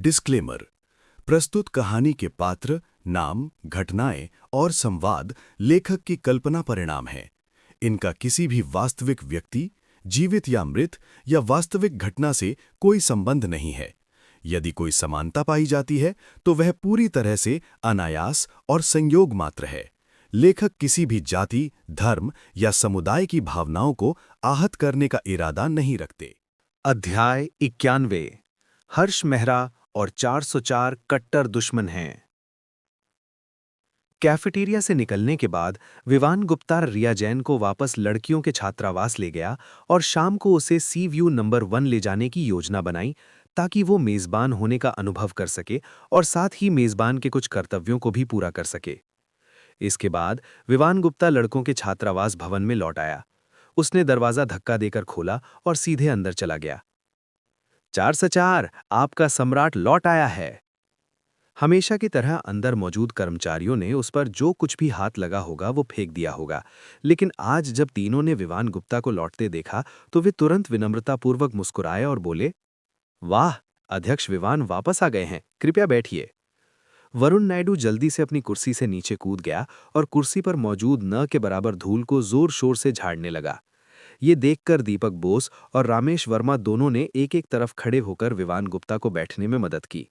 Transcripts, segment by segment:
Disclaimer. प्रस्तुत कहानी के पात्र, नाम, घटनाएं और संवाद लेखक की कल्पना परिणाम हैं। इनका किसी भी वास्तविक व्यक्ति, जीवित या मृत, या वास्तविक घटना से कोई संबंध नहीं है। यदि कोई समानता पाई जाती है तो वह पूरी तरह से अनायास और संयोग मात्र है। लेखक किसी भी जाति, धर्म या समुदाय की भावनाओं को आहत करने का इरादा नहीं रखते। अध्याय 91। हर्ष मेहरा और 404 कट्टर दुश्मन हैं। कैफेटेरिया से निकलने के बाद विवान गुप्ता रिया जैन को वापस लड़कियों के छात्रावास ले गया और शाम को उसे सी व्यू नंबर 1 ले जाने की योजना बनाई ताकि वो मेजबान होने का अनुभव कर सके और साथ ही मेजबान के कुछ कर्तव्यों को भी पूरा कर सके। इसके बाद विवान गुप्ता लड़कों के छात्रावास भवन में लौट आया। उसने दरवाजा धक्का देकर खोला और सीधे अंदर चला गया। 404, आपका सम्राट लौट आया है। हमेशा की तरह अंदर मौजूद कर्मचारियों ने उस पर जो कुछ भी हाथ लगा होगा वो फेंक दिया होगा, लेकिन आज जब तीनों ने विवान गुप्ता को लौटते देखा तो वे तुरंत विनम्रतापूर्वक मुस्कुराए और बोले, वाह, अध्यक्ष विवान वापस आ गए हैं, कृपया बैठिए। वरुण नायडू जल्दी से अपनी कुर्सी से नीचे कूद गया और कुर्सी पर मौजूद न के बराबर धूल को जोर शोर से झाड़ने लगा। ये देखकर दीपक बोस और रामेश वर्मा दोनों ने एक एक तरफ खड़े होकर विवान गुप्ता को बैठने में मदद की।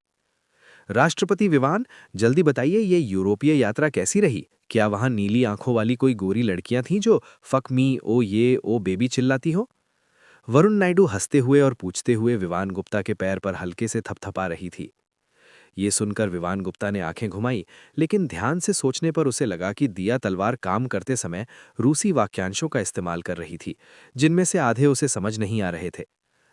राष्ट्रपति विवान, जल्दी बताइए, ये यूरोपीय यात्रा कैसी रही? क्या वहां नीली आंखों वाली कोई गोरी लड़कियां थीं जो फक मी, ओ ये, ओ बेबी चिल्लाती हो? वरुण नायडू हंसते हुए और पूछते हुए विवान गुप्ता के पैर पर हल्के से थपथपा रही थी। ये सुनकर विवान गुप्ता ने आंखें घुमाई, लेकिन ध्यान से सोचने पर उसे लगा कि दिया तलवार काम करते समय रूसी वाक्यांशों का इस्तेमाल कर रही थी, जिनमें से आधे उसे समझ नहीं आ रहे थे।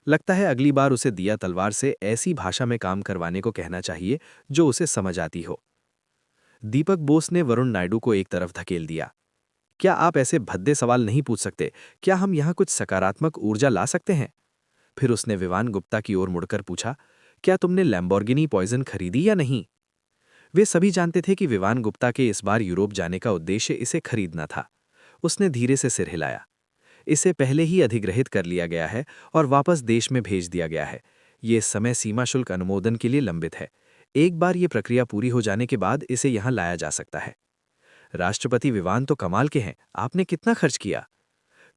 लगता है अगली बार उसे दिया तलवार से ऐसी भाषा में काम करवाने को कहना चाहिए जो उसे समझ आती हो। दीपक बोस ने वरुण नायडू को एक तरफ धकेल दिया। क्या आप ऐसे भद्दे सवाल नहीं पूछ सकते? क्या हम यहाँ कुछ सकारात्मक ऊर्जा ला सकते हैं? फिर उसने विवान गुप्ता की ओर मुड़कर पूछा, क्या तुमने लैम्बोर्गिनी पॉइजन खरीदी या नहीं? वे सभी जानते थे कि विवान गुप्ता के इस बार यूरोप जाने का उद्देश्य इसे खरीदना था। उसने धीरे से सिर हिलाया। इसे पहले ही अधिग्रहित कर लिया गया है और वापस देश में भेज दिया गया है। ये समय सीमा शुल्क अनुमोदन के लिए लंबित है। एक बार ये प्रक्रिया पूरी हो जाने के बाद इसे यहाँ लाया जा सकता है। राष्ट्रपति विवान तो कमाल के हैं, आपने कितना खर्च किया?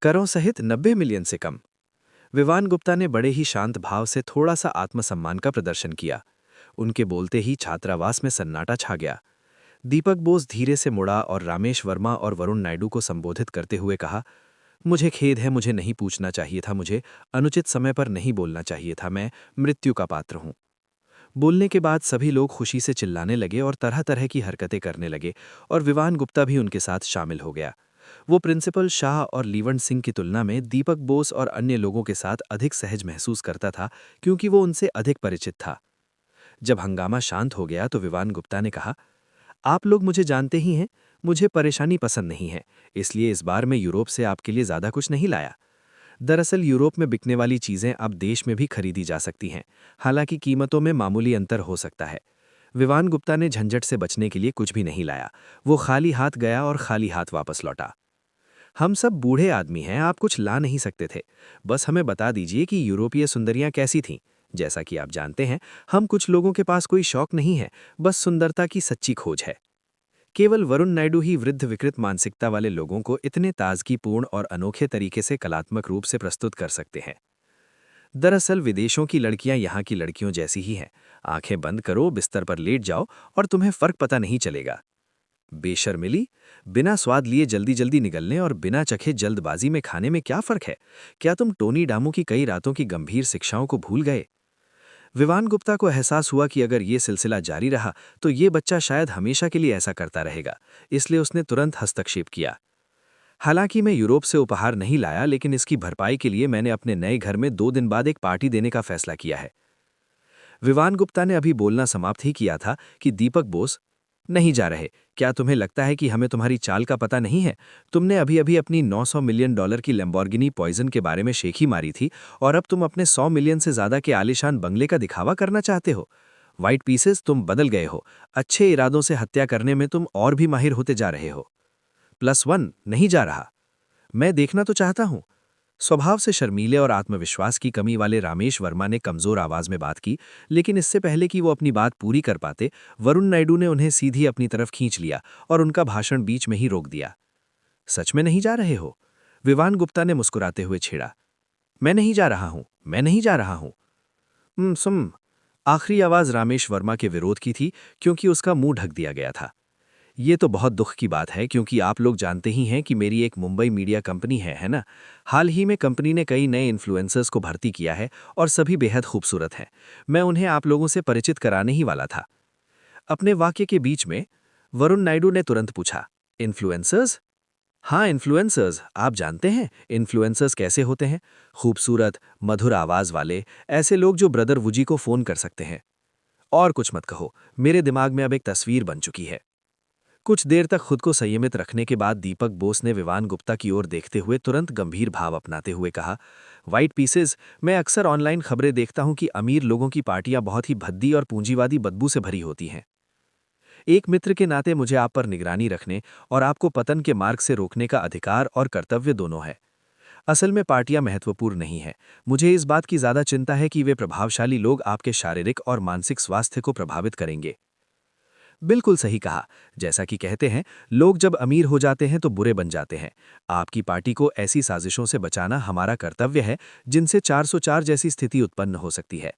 करों सहित 90 मिलियन से कम। विवान गुप्ता ने बड़े ही शांत भाव से थोड़ा सा आत्मसम्मान का प्रदर्शन किया। उनके बोलते ही छात्रावास में सन्नाटा छा गया। दीपक बोस धीरे से मुड़ा और रामेश वर्मा और वरुण नायडू को संबोधित करते हुए कहा, मुझे खेद है, मुझे नहीं पूछना चाहिए था, मुझे अनुचित समय पर नहीं बोलना चाहिए था, मैं मृत्यु का पात्र हूं। बोलने के बाद सभी लोग खुशी से चिल्लाने लगे और तरह तरह की हरकतें करने लगे और विवान गुप्ता भी उनके साथ शामिल हो गया। वो प्रिंसिपल शाह और लीवण सिंह की तुलना में दीपक बोस और अन्य लोगों के साथ अधिक सहज महसूस करता था, क्योंकि वो उनसे अधिक परिचित था। जब हंगामा शांत हो गया तो विवान गुप्ता ने कहा, आप लोग मुझे जानते ही हैं, मुझे परेशानी पसंद नहीं है, इसलिए इस बार मैं यूरोप से आपके लिए ज़्यादा कुछ नहीं लाया। दरअसल यूरोप में बिकने वाली चीज़ें अब देश में भी खरीदी जा सकती हैं, हालांकि कीमतों में मामूली अंतर हो सकता है। विवान गुप्ता ने झंझट से बचने के लिए कुछ भी नहीं लाया। वो खाली हाथ गया और खाली हाथ वापस लौटा। हम सब बूढ़े आदमी हैं, आप कुछ ला नहीं सकते थे। बस हमें बता दीजिए कि यूरोपीय सुंदरियां कैसी थीं। जैसा कि आप जानते हैं, हम कुछ लोगों के पास कोई शौक नहीं है, बस सुंदरता की सच्ची खोज है। केवल वरुण नायडू ही वृद्ध विकृत मानसिकता वाले लोगों को इतने ताजगीपूर्ण और अनोखे तरीके से कलात्मक रूप से प्रस्तुत कर सकते हैं। दरअसल विदेशों की लड़कियां यहाँ की लड़कियों जैसी ही हैं। आंखें बंद करो, बिस्तर पर लेट जाओ और तुम्हें फर्क पता नहीं चलेगा। बेशर्मिली, बिना स्वाद लिए जल्दी जल्दी निगलने और बिना चखे जल्दबाजी में खाने में क्या फर्क है? क्या तुम टोनी डामू की कई रातों की गंभीर शिक्षाओं को भूल गए? विवान गुप्ता को एहसास हुआ कि अगर ये सिलसिला जारी रहा तो ये बच्चा शायद हमेशा के लिए ऐसा करता रहेगा, इसलिए उसने तुरंत हस्तक्षेप किया। हालांकि मैं यूरोप से उपहार नहीं लाया, लेकिन इसकी भरपाई के लिए मैंने अपने नए घर में 2 दिन बाद एक पार्टी देने का फैसला किया है। विवान गुप्ता ने अभी बोलना समाप्त ही किया था कि दीपक बोस, नहीं जा रहे, क्या तुम्हें लगता है कि हमें तुम्हारी चाल का पता नहीं है? तुमने अभी अभी अपनी $900 मिलियन की लैम्बोर्गिनी पॉइजन के बारे में शेखी मारी थी और अब तुम अपने 100 मिलियन से ज्यादा के आलीशान बंगले का दिखावा करना चाहते हो। व्हाइट पीसेस, तुम बदल गए हो। अच्छे इरादों से हत्या करने में तुम और भी माहिर होते जा रहे हो। +1 नहीं जा रहा। मैं देखना तो चाहता हूं। स्वभाव से शर्मीले और आत्मविश्वास की कमी वाले रामेश वर्मा ने कमजोर आवाज में बात की, लेकिन इससे पहले कि वो अपनी बात पूरी कर पाते, वरुण नायडू ने उन्हें सीधी अपनी तरफ खींच लिया और उनका भाषण बीच में ही रोक दिया। सच में नहीं जा रहे हो? विवान गुप्ता ने मुस्कुराते हुए छेड़ा। मैं नहीं जा रहा हूं, मैं नहीं जा रहा हूं। सुम। आखिरी आवाज रामेश वर्मा के विरोध की थी, क्योंकि उसका मुंह ढक दिया गया था। ये तो बहुत दुख की बात है, क्योंकि आप लोग जानते ही हैं कि मेरी एक मुंबई मीडिया कंपनी है ना? हाल ही में कंपनी ने कई नए इन्फ्लुएंसर्स को भर्ती किया है और सभी बेहद खूबसूरत हैं। मैं उन्हें आप लोगों से परिचित कराने ही वाला था। अपने वाक्य के बीच में वरुण नायडू ने तुरंत पूछा, इन्फ्लुएंसर्स? हाँ, इन्फ्लुएंसर्स। आप जानते हैं इन्फ्लुएंसर्स कैसे होते हैं? खूबसूरत, मधुर आवाज वाले, ऐसे लोग जो ब्रदर वुजी को फोन कर सकते हैं। और कुछ मत कहो, मेरे दिमाग में अब एक तस्वीर बन चुकी है। कुछ देर तक खुद को संयमित रखने के बाद दीपक बोस ने विवान गुप्ता की ओर देखते हुए तुरंत गंभीर भाव अपनाते हुए कहा, व्हाइट पीसेस, मैं अक्सर ऑनलाइन खबरें देखता हूं कि अमीर लोगों की पार्टियां बहुत ही भद्दी और पूंजीवादी बदबू से भरी होती हैं। एक मित्र के नाते मुझे आप पर निगरानी रखने और आपको पतन के मार्ग से रोकने का अधिकार और कर्तव्य दोनों है। असल में पार्टियां महत्वपूर्ण नहीं है। मुझे इस बात की ज्यादा चिंता है कि वे प्रभावशाली लोग आपके शारीरिक और मानसिक स्वास्थ्य को प्रभावित करेंगे। बिल्कुल सही कहा। जैसा कि कहते हैं, लोग जब अमीर हो जाते हैं तो बुरे बन जाते हैं। आपकी पार्टी को ऐसी साजिशों से बचाना हमारा कर्तव्य है जिनसे 404 जैसी स्थिति उत्पन्न हो सकती है।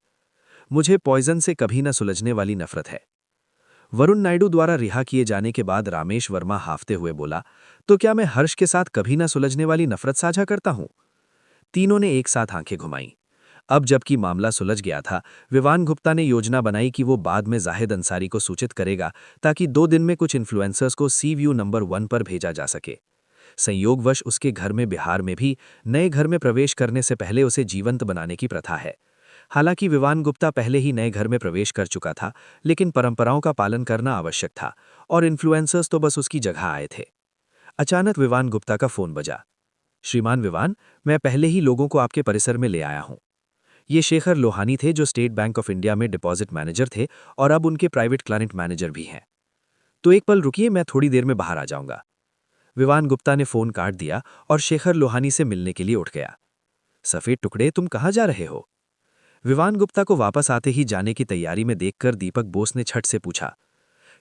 मुझे पॉइजन से कभी न सुलझने वाली नफरत है। वरुण नायडू द्वारा रिहा किए जाने के बाद रामेश वर्मा हाफते हुए बोला, तो क्या मैं हर्ष के साथ कभी न सुलझने वाली नफरत साझा करता हूं? तीनों ने एक साथ आंखें घुमाईं। अब जबकि मामला सुलझ गया था, विवान गुप्ता ने योजना बनाई कि वो बाद में जाहिद अंसारी को सूचित करेगा, ताकि 2 दिन में कुछ इन्फ्लुएंसर्स को सी व्यू नंबर 1 पर भेजा जा सके। संयोगवश उसके घर में बिहार में भी नए घर में प्रवेश करने से पहले उसे जीवंत बनाने की प्रथा है। हालांकि विवान गुप्ता पहले ही नए घर में प्रवेश कर चुका था, लेकिन परंपराओं का पालन करना आवश्यक था और इन्फ्लुएंसर्स तो बस उसकी जगह आए थे। अचानक विवान गुप्ता का फोन बजा। श्रीमान विवान, मैं पहले ही लोगों को आपके परिसर में ले आया हूं। ये शेखर लोहानी थे, जो स्टेट बैंक ऑफ इंडिया में डिपॉजिट मैनेजर थे और अब उनके प्राइवेट क्लाइंट मैनेजर भी हैं। तो एक पल रुकिए, मैं थोड़ी देर में बाहर आ जाऊंगा। विवान गुप्ता ने फोन काट दिया और शेखर लोहानी से मिलने के लिए उठ गया। सफेद टुकड़े, तुम कहाँ जा रहे हो? विवान गुप्ता को वापस आते ही जाने की तैयारी में देखकर दीपक बोस ने छट से पूछा,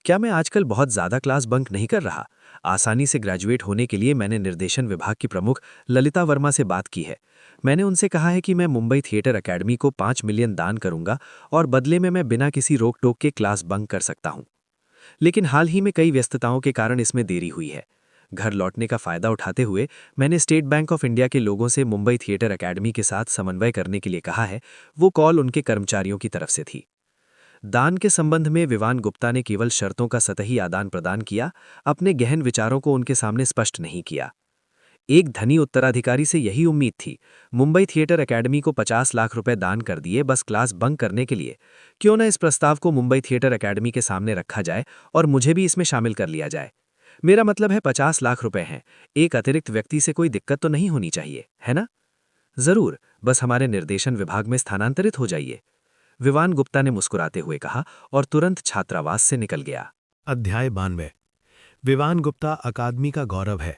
क्या मैं आजकल बहुत ज्यादा क्लास बंक नहीं कर रहा? आसानी से ग्रेजुएट होने के लिए मैंने निर्देशन विभाग की प्रमुख ललिता वर्मा से बात की है। मैंने उनसे कहा है कि मैं मुंबई थिएटर अकेडमी को 5 मिलियन दान करूंगा और बदले में मैं बिना किसी रोक टोक के क्लास बंक कर सकता हूं। लेकिन हाल ही में कई व्यस्तताओं के कारण इसमें देरी हुई है। घर लौटने का फायदा उठाते हुए मैंने स्टेट बैंक ऑफ इंडिया के लोगों से मुंबई थिएटर अकेडमी के साथ समन्वय करने के लिए कहा है। वो कॉल उनके कर्मचारियों की तरफ से थी। दान के संबंध में विवान गुप्ता ने केवल शर्तों का सतही आदान प्रदान किया, अपने गहन विचारों को उनके सामने स्पष्ट नहीं किया। एक धनी उत्तराधिकारी से यही उम्मीद थी। मुंबई थिएटर अकेडमी को 50 लाख रुपए दान कर दिए, बस क्लास बंक करने के लिए। क्यों न इस प्रस्ताव को मुंबई थिएटर अकेडमी के सामने रखा जाए और मुझे भी इसमें शामिल कर लिया जाए। मेरा मतलब है 50 लाख रुपए हैं। एक अतिरिक्त व्यक्ति से कोई दिक्कत तो नहीं होनी चाहिए, है ना? जरूर, बस हमारे निर्देशन विभाग में स्थानांतरित हो जाइए, विवान गुप्ता ने मुस्कुराते हुए कहा और तुरंत छात्रावास से निकल गया। अध्याय 92। विवान गुप्ता अकादमी का गौरव है।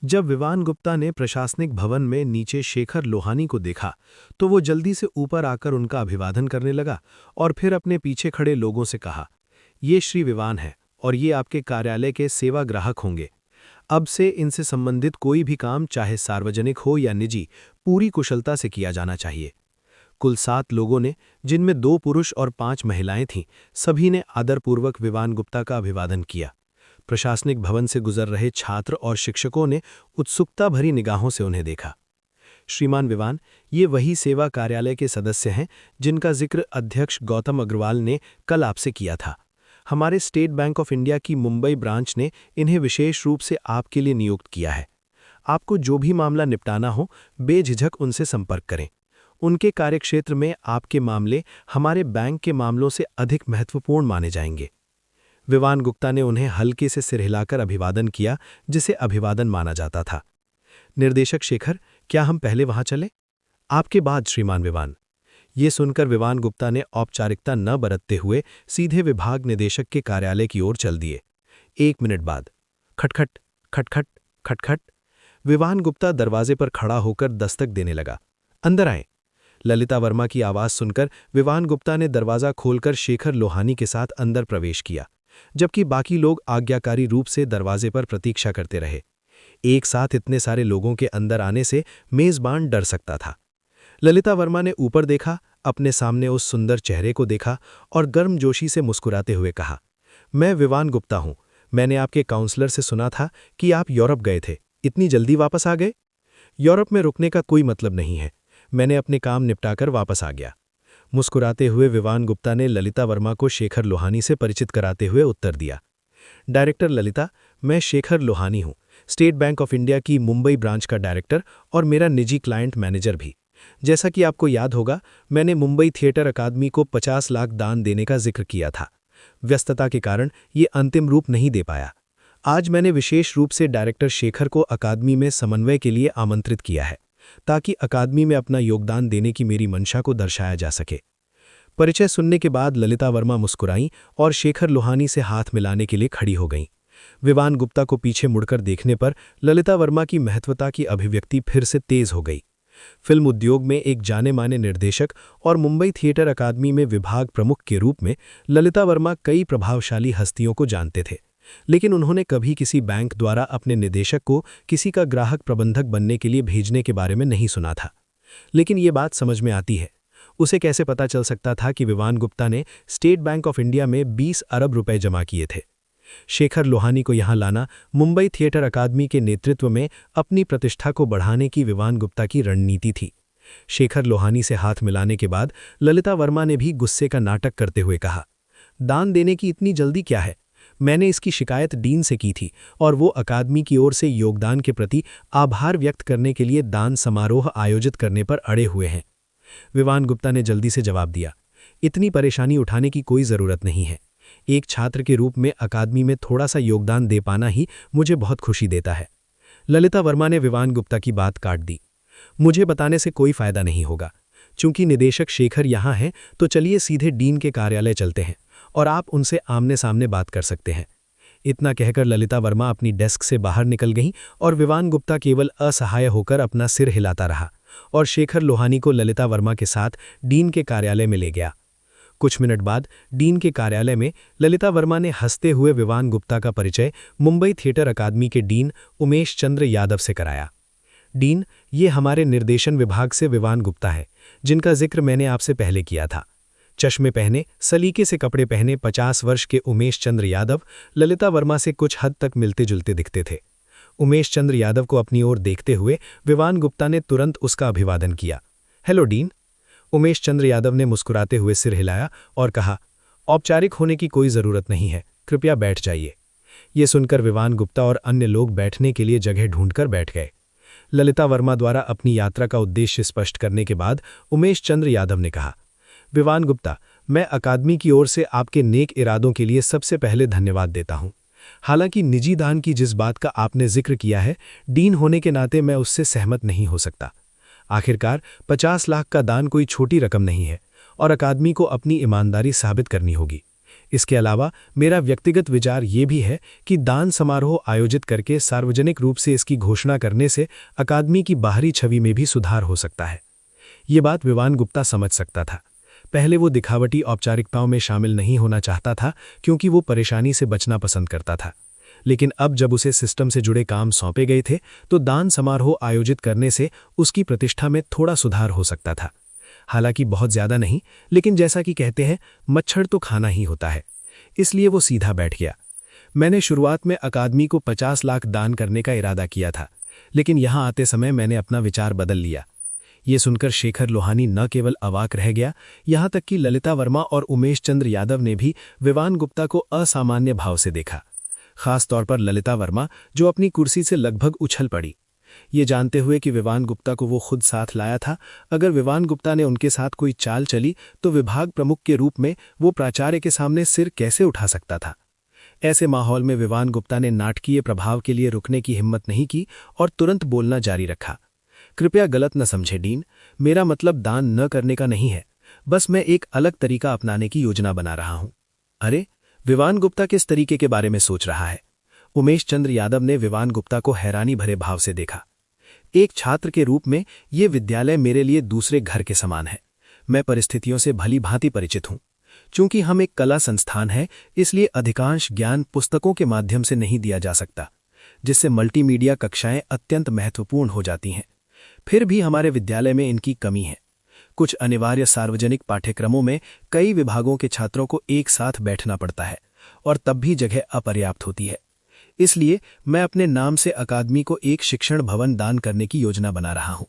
जब विवान गुप्ता ने प्रशासनिक भवन में नीचे शेखर लोहानी को देखा तो वो जल्दी से ऊपर आकर उनका अभिवादन करने लगा और फिर अपने पीछे खड़े लोगों से कहा, ये श्री विवान है और ये आपके कार्यालय के सेवा ग्राहक होंगे। अब से इनसे संबंधित कोई भी काम, चाहे सार्वजनिक हो या निजी, पूरी कुशलता से किया जाना चाहिए। कुल 7 लोगों ने, जिनमें 2 पुरुष और 5 महिलाएं थीं, सभी ने आदरपूर्वक विवान गुप्ता का अभिवादन किया। प्रशासनिक भवन से गुजर रहे छात्र और शिक्षकों ने उत्सुकता भरी निगाहों से उन्हें देखा। श्रीमान विवान, ये वही सेवा कार्यालय के सदस्य हैं जिनका जिक्र अध्यक्ष गौतम अग्रवाल ने कल आपसे किया था। हमारे स्टेट बैंक ऑफ इंडिया की मुंबई ब्रांच ने इन्हें विशेष रूप से आपके लिए नियुक्त किया है। आपको जो भी मामला निपटाना हो, बेझिझक उनसे संपर्क करें। उनके कार्यक्षेत्र में आपके मामले हमारे बैंक के मामलों से अधिक महत्वपूर्ण माने जाएंगे। विवान गुप्ता ने उन्हें हल्के से सिर हिलाकर अभिवादन किया, जिसे अभिवादन माना जाता था। निर्देशक शेखर, क्या हम पहले वहां चले? आपके बाद श्रीमान विवान। ये सुनकर विवान गुप्ता ने औपचारिकता न बरतते हुए सीधे विभाग निदेशक के कार्यालय की ओर चल दिए। 1 मिनट बाद खटखट खटखट खटखट। विवान गुप्ता दरवाजे पर खड़ा होकर दस्तक देने लगा। अंदर आए। ललिता वर्मा की आवाज सुनकर विवान गुप्ता ने दरवाजा खोलकर शेखर लोहानी के साथ अंदर प्रवेश किया, जबकि बाकी लोग आज्ञाकारी रूप से दरवाजे पर प्रतीक्षा करते रहे। एक साथ इतने सारे लोगों के अंदर आने से मेजबान डर सकता था। ललिता वर्मा ने ऊपर देखा, अपने सामने उस सुंदर चेहरे को देखा और गर्मजोशी से मुस्कुराते हुए कहा, मैं विवान गुप्ता हूं। मैंने आपके काउंसलर से सुना था कि आप यूरोप गए थे। इतनी जल्दी वापस आ गए? यूरोप में रुकने का कोई मतलब नहीं है। मैंने अपने काम निपटाकर वापस आ गया। मुस्कुराते हुए विवान गुप्ता ने ललिता वर्मा को शेखर लोहानी से परिचित कराते हुए उत्तर दिया। डायरेक्टर ललिता, मैं शेखर लोहानी हूं, स्टेट बैंक ऑफ इंडिया की मुंबई ब्रांच का डायरेक्टर और मेरा निजी क्लाइंट मैनेजर भी। जैसा कि आपको याद होगा, मैंने मुंबई थिएटर अकादमी को 50 लाख दान देने का जिक्र किया था। व्यस्तता के कारण ये अंतिम रूप नहीं दे पाया। आज मैंने विशेष रूप से डायरेक्टर शेखर को अकादमी में समन्वय के लिए आमंत्रित किया है, ताकि अकादमी में अपना योगदान देने की मेरी मंशा को दर्शाया जा सके। परिचय सुनने के बाद ललिता वर्मा मुस्कुराईं और शेखर लोहानी से हाथ मिलाने के लिए खड़ी हो गईं। विवान गुप्ता को पीछे मुड़कर देखने पर ललिता वर्मा की महत्वता की अभिव्यक्ति फिर से तेज हो गई। फिल्म उद्योग में एक जाने माने निर्देशक और मुंबई थिएटर अकादमी में विभाग प्रमुख के रूप में ललिता वर्मा कई प्रभावशाली हस्तियों को जानते थे, लेकिन उन्होंने कभी किसी बैंक द्वारा अपने निदेशक को किसी का ग्राहक प्रबंधक बनने के लिए भेजने के बारे में नहीं सुना था। लेकिन ये बात समझ में आती है। उसे कैसे पता चल सकता था कि विवान गुप्ता ने स्टेट बैंक ऑफ इंडिया में 20 अरब रुपए जमा किए थे? शेखर लोहानी को यहां लाना मुंबई थिएटर अकादमी के नेतृत्व में अपनी प्रतिष्ठा को बढ़ाने की विवान गुप्ता की रणनीति थी। शेखर लोहानी से हाथ मिलाने के बाद ललिता वर्मा ने भी गुस्से का नाटक करते हुए कहा, दान देने की इतनी जल्दी क्या है? मैंने इसकी शिकायत डीन से की थी और वो अकादमी की ओर से योगदान के प्रति आभार व्यक्त करने के लिए दान समारोह आयोजित करने पर अड़े हुए हैं। विवान गुप्ता ने जल्दी से जवाब दिया, इतनी परेशानी उठाने की कोई जरूरत नहीं है। एक छात्र के रूप में अकादमी में थोड़ा सा योगदान दे पाना ही मुझे बहुत खुशी देता है। ललिता वर्मा ने विवान गुप्ता की बात काट दी। मुझे बताने से कोई फायदा नहीं होगा। चूंकि निदेशक शेखर यहाँ हैं, तो चलिए सीधे डीन के कार्यालय चलते हैं और आप उनसे आमने सामने बात कर सकते हैं। इतना कहकर ललिता वर्मा अपनी डेस्क से बाहर निकल गईं और विवान गुप्ता केवल असहाय होकर अपना सिर हिलाता रहा और शेखर लोहानी को ललिता वर्मा के साथ डीन के कार्यालय में ले गया। कुछ मिनट बाद डीन के कार्यालय में ललिता वर्मा ने हंसते हुए विवान गुप्ता का परिचय मुंबई थिएटर अकादमी के डीन उमेश चंद्र यादव से कराया। डीन, ये हमारे निर्देशन विभाग से विवान गुप्ता है, जिनका जिक्र मैंने आपसे पहले किया था। चश्मे पहने, सलीके से कपड़े पहने 50 वर्ष के उमेश चंद्र यादव ललिता वर्मा से कुछ हद तक मिलते जुलते दिखते थे। उमेश चंद्र यादव को अपनी ओर देखते हुए विवान गुप्ता ने तुरंत उसका अभिवादन किया। Hello dean. उमेश चंद्र यादव ने मुस्कुराते हुए सिर हिलाया और कहा, औपचारिक होने की कोई जरूरत नहीं है, कृपया बैठ जाइए। ये सुनकर विवान गुप्ता और अन्य लोग बैठने के लिए जगह ढूंढकर बैठ गए। ललिता वर्मा द्वारा अपनी यात्रा का उद्देश्य स्पष्ट करने के बाद उमेश चंद्र यादव ने कहा, विवान गुप्ता, मैं अकादमी की ओर से आपके नेक इरादों के लिए सबसे पहले धन्यवाद देता हूं। हालांकि निजी दान की जिस बात का आपने जिक्र किया है, डीन होने के नाते मैं उससे सहमत नहीं हो सकता। आखिरकार 50 लाख का दान कोई छोटी रकम नहीं है और अकादमी को अपनी ईमानदारी साबित करनी होगी। इसके अलावा मेरा व्यक्तिगत विचार ये भी है कि दान समारोह आयोजित करके सार्वजनिक रूप से इसकी घोषणा करने से अकादमी की बाहरी छवि में भी सुधार हो सकता है। ये बात विवान गुप्ता समझ सकता था। पहले वो दिखावटी औपचारिकताओं में शामिल नहीं होना चाहता था, क्योंकि वो परेशानी से बचना पसंद करता था। लेकिन अब जब उसे सिस्टम से जुड़े काम सौंपे गए थे, तो दान समारोह आयोजित करने से उसकी प्रतिष्ठा में थोड़ा सुधार हो सकता था। हालांकि बहुत ज्यादा नहीं, लेकिन जैसा कि कहते हैं, मच्छर तो खाना ही होता है। इसलिए वो सीधा बैठ गया। मैंने शुरुआत में अकादमी को 50 लाख दान करने का इरादा किया था, लेकिन यहां आते समय मैंने अपना विचार बदल लिया। ये सुनकर शेखर लोहानी न केवल अवाक रह गया, यहां तक कि ललिता वर्मा और उमेश चंद्र यादव ने भी विवान गुप्ता को असामान्य भाव से देखा। खास तौर पर ललिता वर्मा, जो अपनी कुर्सी से लगभग उछल पड़ी, ये जानते हुए कि विवान गुप्ता को वो खुद साथ लाया था। अगर विवान गुप्ता ने उनके साथ कोई चाल चली तो विभाग प्रमुख के रूप में वो प्राचार्य के सामने सिर कैसे उठा सकता था। ऐसे माहौल में विवान गुप्ता ने नाटकीय प्रभाव के लिए रुकने की हिम्मत नहीं की और तुरंत बोलना जारी रखा। कृपया गलत न समझे डीन, मेरा मतलब दान न करने का नहीं है, बस मैं एक अलग तरीका अपनाने की योजना बना रहा हूं। अरे, विवान गुप्ता किस तरीके के बारे में सोच रहा है? उमेश चंद्र यादव ने विवान गुप्ता को हैरानी भरे भाव से देखा। एक छात्र के रूप में ये विद्यालय मेरे लिए दूसरे घर के समान है। मैं परिस्थितियों से भली भांति परिचित हूँ। चूंकि हम एक कला संस्थान है, इसलिए अधिकांश ज्ञान पुस्तकों के माध्यम से नहीं दिया जा सकता, जिससे मल्टीमीडिया कक्षाएं अत्यंत महत्वपूर्ण हो जाती हैं। फिर भी हमारे विद्यालय में इनकी कमी है। कुछ अनिवार्य सार्वजनिक पाठ्यक्रमों में कई विभागों के छात्रों को एक साथ बैठना पड़ता है और तब भी जगह अपर्याप्त होती है। इसलिए मैं अपने नाम से अकादमी को एक शिक्षण भवन दान करने की योजना बना रहा हूं,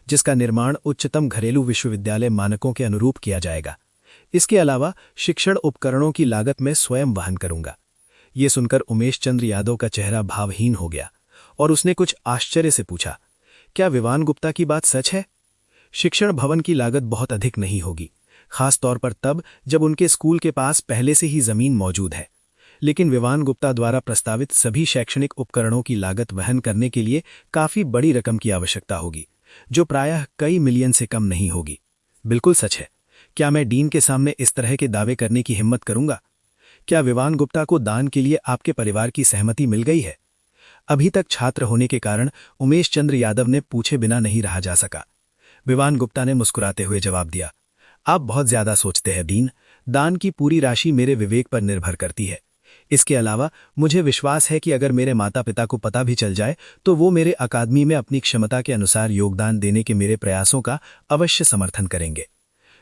जिसका निर्माण उच्चतम घरेलू विश्वविद्यालय मानकों के अनुरूप किया जाएगा। इसके अलावा शिक्षण उपकरणों की लागत मैं स्वयं वहन करूंगा। ये सुनकर उमेश चंद्र यादव का चेहरा भावहीन हो गया और उसने कुछ आश्चर्य से पूछा, क्या विवान गुप्ता की बात सच है? शिक्षण भवन की लागत बहुत अधिक नहीं होगी, खास तौर पर तब जब उनके स्कूल के पास पहले से ही जमीन मौजूद है। लेकिन विवान गुप्ता द्वारा प्रस्तावित सभी शैक्षणिक उपकरणों की लागत वहन करने के लिए काफी बड़ी रकम की आवश्यकता होगी, जो प्रायः कई मिलियन से कम नहीं होगी। बिल्कुल सच है। क्या मैं डीन के सामने इस तरह के दावे करने की हिम्मत करूंगा? क्या विवान गुप्ता को दान के लिए आपके परिवार की सहमति मिल गई है? अभी तक छात्र होने के कारण उमेश चंद्र यादव ने पूछे बिना नहीं रहा जा सका। विवान गुप्ता ने मुस्कुराते हुए जवाब दिया, आप बहुत ज्यादा सोचते हैं डीन। दान की पूरी राशि मेरे विवेक पर निर्भर करती है। इसके अलावा मुझे विश्वास है कि अगर मेरे माता पिता को पता भी चल जाए तो वो मेरे अकादमी में अपनी क्षमता के अनुसार योगदान देने के मेरे प्रयासों का अवश्य समर्थन करेंगे।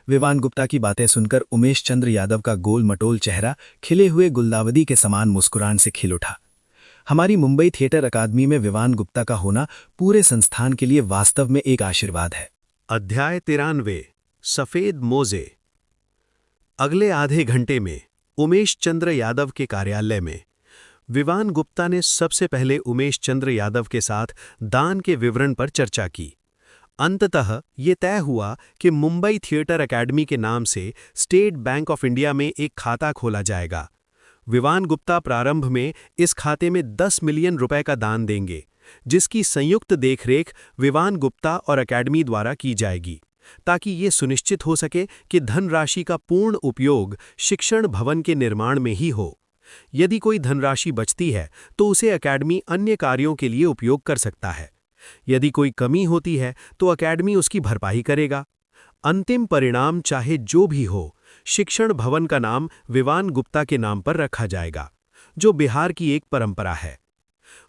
विवान गुप्ता की बातें सुनकर उमेश चंद्र यादव का गोल मटोल चेहरा खिले हुए गुलदावदी के समान मुस्कुराहट से खिल उठा। हमारी मुंबई थिएटर अकादमी में विवान गुप्ता का होना पूरे संस्थान के लिए वास्तव में एक आशीर्वाद है। अध्याय 93 सफेद मोजे। अगले आधे घंटे में उमेश चंद्र यादव के कार्यालय में विवान गुप्ता ने सबसे पहले उमेश चंद्र यादव के साथ दान के विवरण पर चर्चा की। अंततः ये तय हुआ कि मुंबई थिएटर अकेडमी के नाम से स्टेट बैंक ऑफ इंडिया में एक खाता खोला जाएगा। विवान गुप्ता प्रारंभ में इस खाते में 10 मिलियन रुपए का दान देंगे, जिसकी संयुक्त देखरेख विवान गुप्ता और अकेडमी द्वारा की जाएगी, ताकि ये सुनिश्चित हो सके कि धनराशि का पूर्ण उपयोग शिक्षण भवन के निर्माण में ही हो। यदि कोई धनराशि बचती है तो उसे अकेडमी अन्य कार्यों के लिए उपयोग कर सकता है। यदि कोई कमी होती है तो अकेडमी उसकी भरपाई करेगा। अंतिम परिणाम चाहे जो भी हो, शिक्षण भवन का नाम विवान गुप्ता के नाम पर रखा जाएगा, जो बिहार की एक परंपरा है।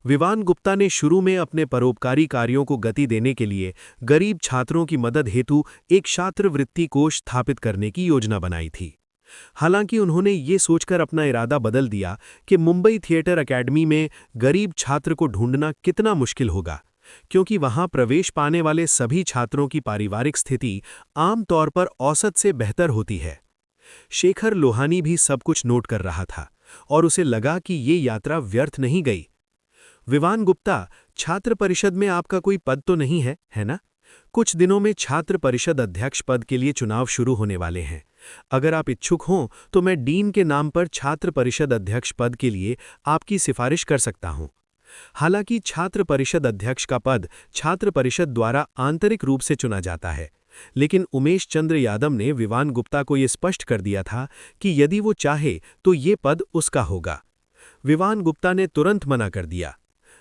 विवान गुप्ता ने शुरू में अपने परोपकारी कार्यों को गति देने के लिए गरीब छात्रों की मदद हेतु एक छात्रवृत्ति कोष स्थापित करने की योजना बनाई थी। हालांकि उन्होंने ये सोचकर अपना इरादा बदल दिया कि मुंबई थिएटर अकेडमी में गरीब छात्र को ढूंढना कितना मुश्किल होगा, क्योंकि वहां प्रवेश पाने वाले सभी छात्रों की पारिवारिक स्थिति आमतौर पर औसत से बेहतर होती है। शेखर लोहानी भी सब कुछ नोट कर रहा था और उसे लगा कि ये यात्रा व्यर्थ नहीं गई। विवान गुप्ता, छात्र परिषद में आपका कोई पद तो नहीं है, है ना? कुछ दिनों में छात्र परिषद अध्यक्ष पद के लिए चुनाव शुरू होने वाले हैं। अगर आप इच्छुक हों तो मैं डीन के नाम पर छात्र परिषद अध्यक्ष पद के लिए आपकी सिफारिश कर सकता हूं। हालांकि छात्र परिषद अध्यक्ष का पद छात्र परिषद द्वारा आंतरिक रूप से चुना जाता है, लेकिन उमेश चंद्र यादव ने विवान गुप्ता को यह स्पष्ट कर दिया था कि यदि वो चाहे तो ये पद उसका होगा। विवान गुप्ता ने तुरंत मना कर दिया,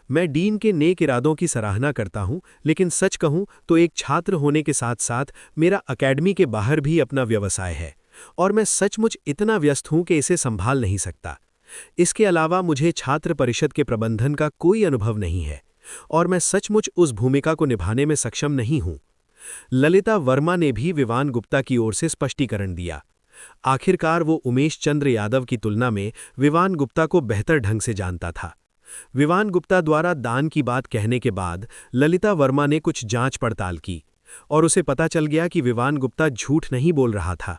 मैं डीन के नेक इरादों की सराहना करता हूं, लेकिन सच कहूं तो एक छात्र होने के साथ साथ मेरा अकेडमी के बाहर भी अपना व्यवसाय है और मैं सचमुच इतना व्यस्त हूं कि इसे संभाल नहीं सकता। इसके अलावा मुझे छात्र परिषद के प्रबंधन का कोई अनुभव नहीं है और मैं सचमुच उस भूमिका को निभाने में सक्षम नहीं हूं। ललिता वर्मा ने भी विवान गुप्ता की ओर से स्पष्टीकरण दिया। आखिरकार वो उमेश चंद्र यादव की तुलना में विवान गुप्ता को बेहतर ढंग से जानता था। विवान गुप्ता द्वारा दान की बात कहने के बाद ललिता वर्मा ने कुछ जांच पड़ताल की और उसे पता चल गया कि विवान गुप्ता झूठ नहीं बोल रहा था।